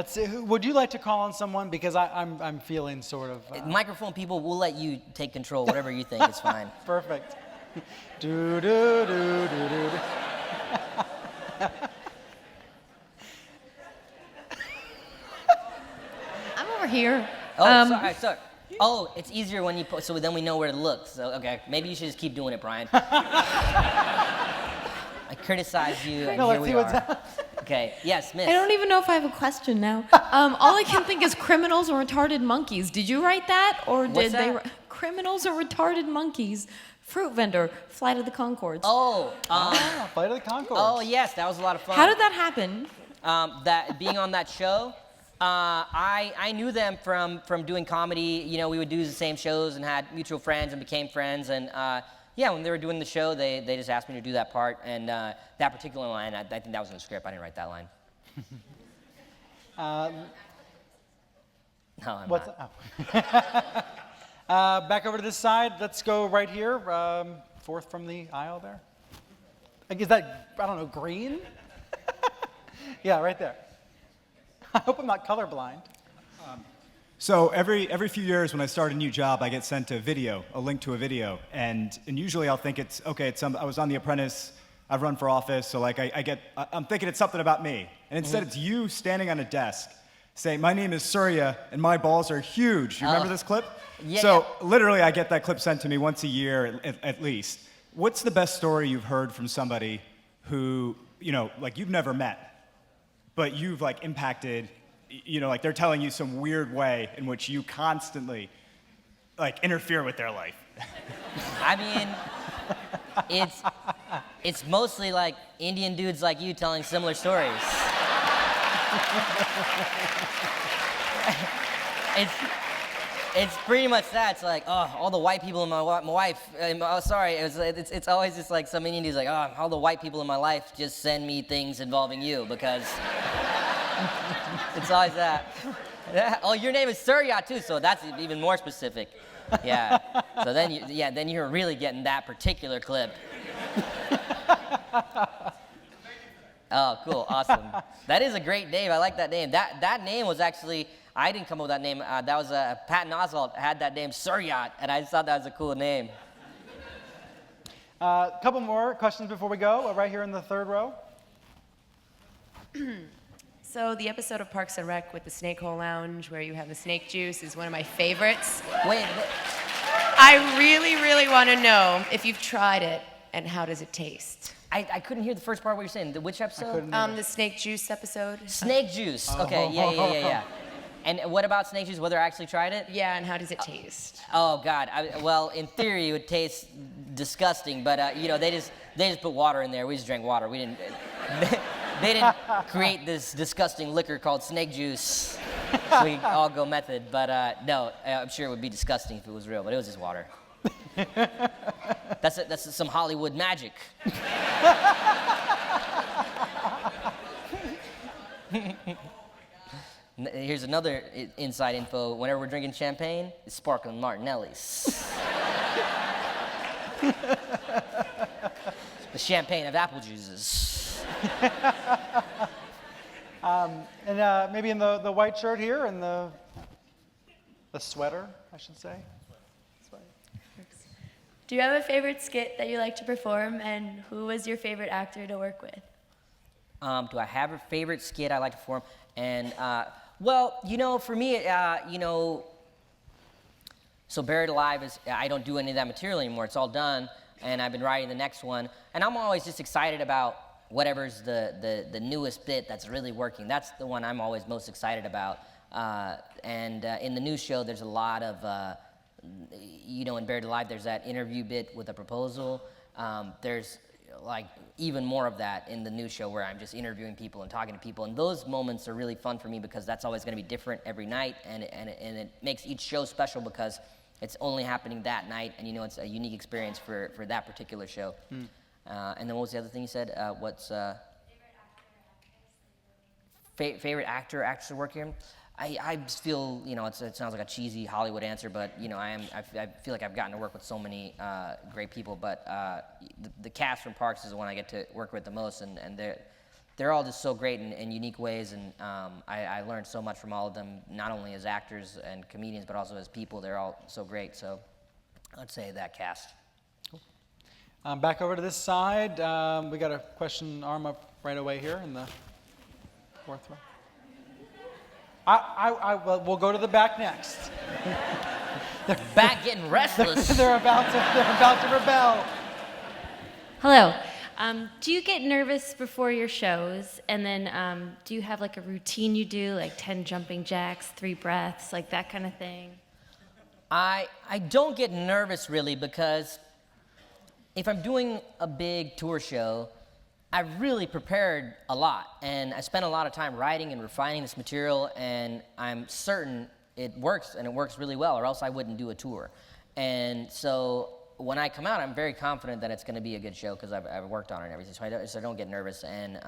see. Would you like to call on someone? Because I'm feeling sort of. Microphone people, we'll let you take control. Whatever you think is fine. Perfect. Do do do do do. I'm over here. Oh, sorry. Oh, it's easier when you put, so then we know where to look. So, okay, maybe you should just keep doing it, Brian. I criticized you, and here we are. Okay, yes, miss. I don't even know if I have a question now. All I can think is criminals or retarded monkeys. Did you write that, or What's did they? that? Criminals or retarded monkeys? Fruit vendor, Flight of the Conchords. Flight of the Conchords. Oh, yes, that was a lot of fun. How did that happen? Being on that show, I knew them from doing comedy. You know, we would do the same shows and had mutual friends and became friends. And when they were doing the show, they just asked me to do that part. And that particular line, I think that was in the script. I didn't write that line. No, I'm not. Back over to this side. Let's go right here, fourth from the aisle there. Is that, I don't know, green? Yeah, right there. I hope I'm not colorblind. So every few years when I start a new job, I get sent a video, a link to a video, and usually I'll think it's okay. I was on The Apprentice, I've run for office, so like I'm thinking it's something about me, and instead it's you standing on a desk saying, "My name is Surya and my balls are huge." You remember this clip? Yeah. So literally, I get that clip sent to me once a year at least. What's the best story you've heard from somebody who like you've never met, but you've like impacted? Like they're telling you some weird way in which you constantly like interfere with their life. I mean, it's mostly like Indian dudes like you telling similar stories. It's pretty much that. It's like, oh, all the white people in my wife. It's always just like some Indian dude's like, oh, all the white people in my life just send me things involving you because. It's always that. Yeah. Oh, your name is Surya too, so that's even more specific. Yeah. So then you're really getting that particular clip. Oh, cool, awesome. That is a great name. I like that name. That name was actually, I didn't come up with that name. That was Patton Oswalt had that name Surya, and I just thought that was a cool name. A couple more questions before we go. Right here in the third row. So the episode of Parks and Rec with the Snake Hole Lounge where you have the snake juice is one of my favorites. Wait. I really, really want to know if you've tried it and how does it taste? I couldn't hear the first part of what you're saying. Which episode? The snake juice episode. Snake juice. Okay, yeah. And what about snake juice, whether I actually tried it? Yeah, and how does it taste? Oh, God. Well, in theory, it would taste disgusting, but, they just put water in there. We just drank water. We didn't... They didn't create this disgusting liquor called snake juice, so we all go method. But no, I'm sure it would be disgusting if it was real, but it was just water. That's some Hollywood magic. Here's another inside info. Whenever we're drinking champagne, it's sparkling Martinelli's. The champagne of apple juices. And maybe in the white shirt here and the sweater, I should say. Do you have a favorite skit that you like to perform, and who was your favorite actor to work with? Do I have a favorite skit I like to perform? And for me, so Buried Alive is, I don't do any of that material anymore. It's all done, and I've been writing the next one. And I'm always just excited about whatever's the newest bit that's really working. That's the one I'm always most excited about. In the new show, there's a lot of you know, in Buried Alive, there's that interview bit with a proposal. There's like even more of that in the new show where I'm just interviewing people and talking to people, and those moments are really fun for me because that's always going to be different every night, and it makes each show special because it's only happening that night, and you know it's a unique experience for that particular show. And then what was the other thing you said? What's favorite actor, actress to work here? I just feel, you know, it sounds like a cheesy Hollywood answer, but you know, I feel like I've gotten to work with so many great people. But the cast from Parks is the one I get to work with the most, and they're all just so great in unique ways, and I learned so much from all of them, not only as actors and comedians, but also as people. They're all so great. So I'd say that cast. Back over to this side. We got a question, arm up right away here in the fourth row. We'll go to the back next. They're back getting restless. they're about to rebel. Hello. Do you get nervous before your shows? And then do you have like a routine you do, like 10 jumping jacks, 3 breaths, like that kind of thing? I don't get nervous really because if I'm doing a big tour show, I've really prepared a lot, and I spent a lot of time writing and refining this material, and I'm certain it works, and it works really well, or else I wouldn't do a tour. And so when I come out, I'm very confident that it's going to be a good show because I've worked on it and everything, so I don't get nervous, and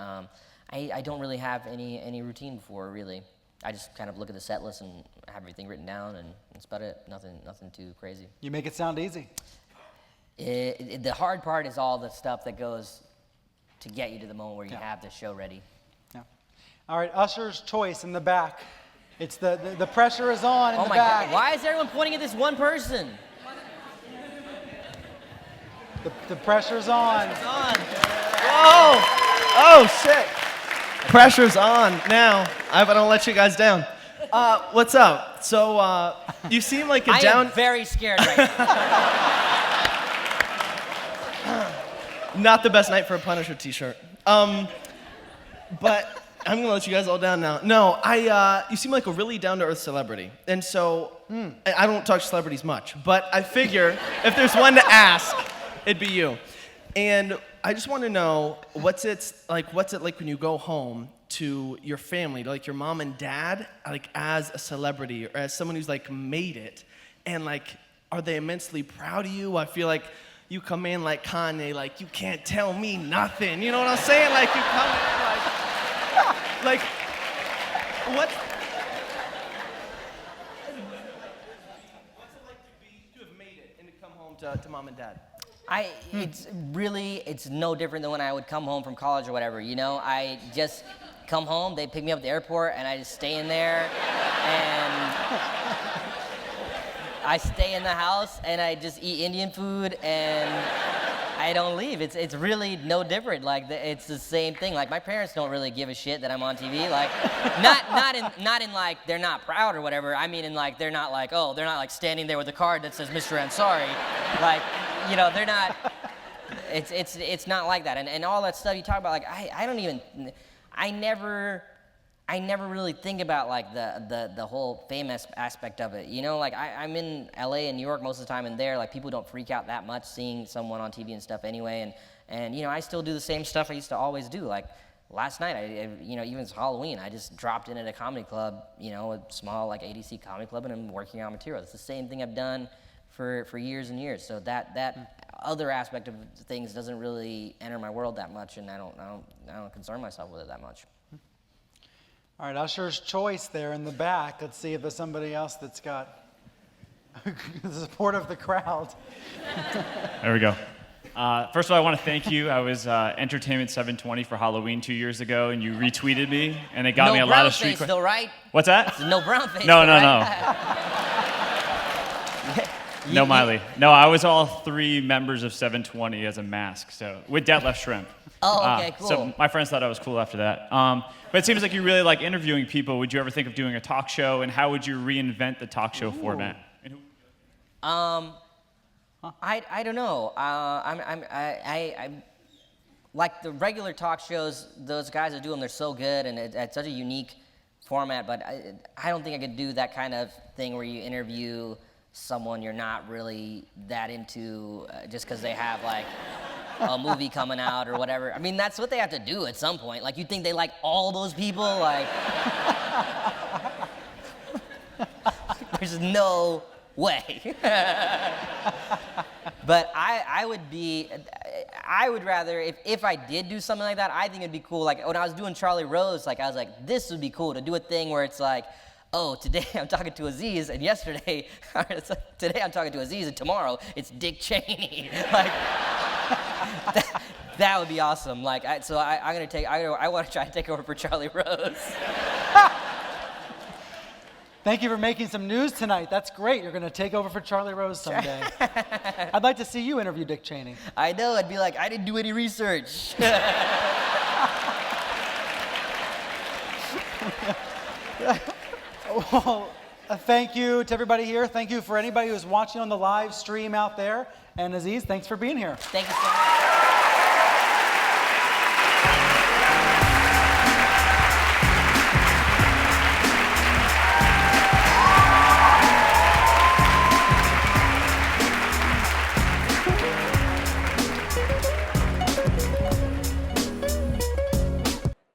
I don't really have any routine before, really. I just kind of look at the set list and have everything written down, and that's about it. Nothing too crazy. You make it sound easy. The hard part is all the stuff that goes to get you to the moment where you have the show ready. Yeah. All right, Usher's choice in the back. It's the pressure is on in the my back. God. Why is everyone pointing at this one person? The pressure's on. Whoa! Oh, shit. Pressure's on now. I hope I don't let you guys down. What's up? So, you seem like I am very scared right now. Not the best night for a Punisher t-shirt. But I'm gonna let you guys all down now. No, you seem like a really down-to-earth celebrity. And so, I don't talk to celebrities much, but I figure if there's one to ask, it'd be you. And I just want to know, what's it like when you go home to your family, like your mom and dad, like as a celebrity or as someone who's like made it, and like, are they immensely proud of you? I feel like you come in like Kanye, like, you can't tell me nothing. You know what I'm saying? Like, you come in like what? What's it like to have made it and to come home to mom and dad? It's no different than when I would come home from college or whatever, you know? I just come home, they pick me up at the airport, and I just stay in there, and I stay in the house, and I just eat Indian food, and I don't leave. It's really no different. Like, it's the same thing. Like, my parents don't really give a shit that I'm on TV. Like, not in like they're not proud or whatever. I mean in like they're not like, oh, they're not like standing there with a card that says Mr. Ansari. Like, you know, they're not. It's not like that. And all that stuff you talk about, like, I never really think about like the whole famous aspect of it. You know, like I'm in LA and New York most of the time, and there, like, people don't freak out that much seeing someone on TV and stuff anyway. And you know, I still do the same stuff I used to always do. Like last night, you know, even it's Halloween, I just dropped in at a comedy club, you know, a small like ADC comedy club, and I'm working on material. It's the same thing I've done for years and years. So that other aspect of things doesn't really enter my world that much, and I don't concern myself with it that much. All right, Usher's choice there in the back. Let's see if there's somebody else that's got the support of the crowd. There we go. First of all, I want to thank you. I was Entertainment 720 for Halloween 2 years ago, and you retweeted me, and it got me a lot of street. No brown face, though, right? What's that? It's no brown face. No. No, Miley. No, I was all 3 members of 720 as a mask, so with Detlef Shrimp. Oh, okay, cool. So my friends thought I was cool after that. But it seems like you really like interviewing people. Would you ever think of doing a talk show, and how would you reinvent the talk show format? I don't know. I'm like the regular talk shows. Those guys that do them, they're so good, and it's such a unique format. But I don't think I could do that kind of thing where you interview someone you're not really that into just because they have like a movie coming out or whatever. I mean, that's what they have to do at some point. Like, you think they like all those people? Like, there's no way. But I would rather, if I did do something like that, I think it'd be cool. Like, when I was doing Charlie Rose, like, I was like, this would be cool to do a thing where it's like, oh, today I'm talking to Aziz, and yesterday, today I'm talking to Aziz, and tomorrow it's Dick Cheney. Like, that would be awesome. Like, I want to try and take over for Charlie Rose. Thank you for making some news tonight. That's great. You're going to take over for Charlie Rose someday. I'd like to see you interview Dick Cheney. I know. I'd be like, I didn't do any research. Well, thank you to everybody here. Thank you for anybody who's watching on the live stream out there. And Aziz, thanks for being here. Thank you so much.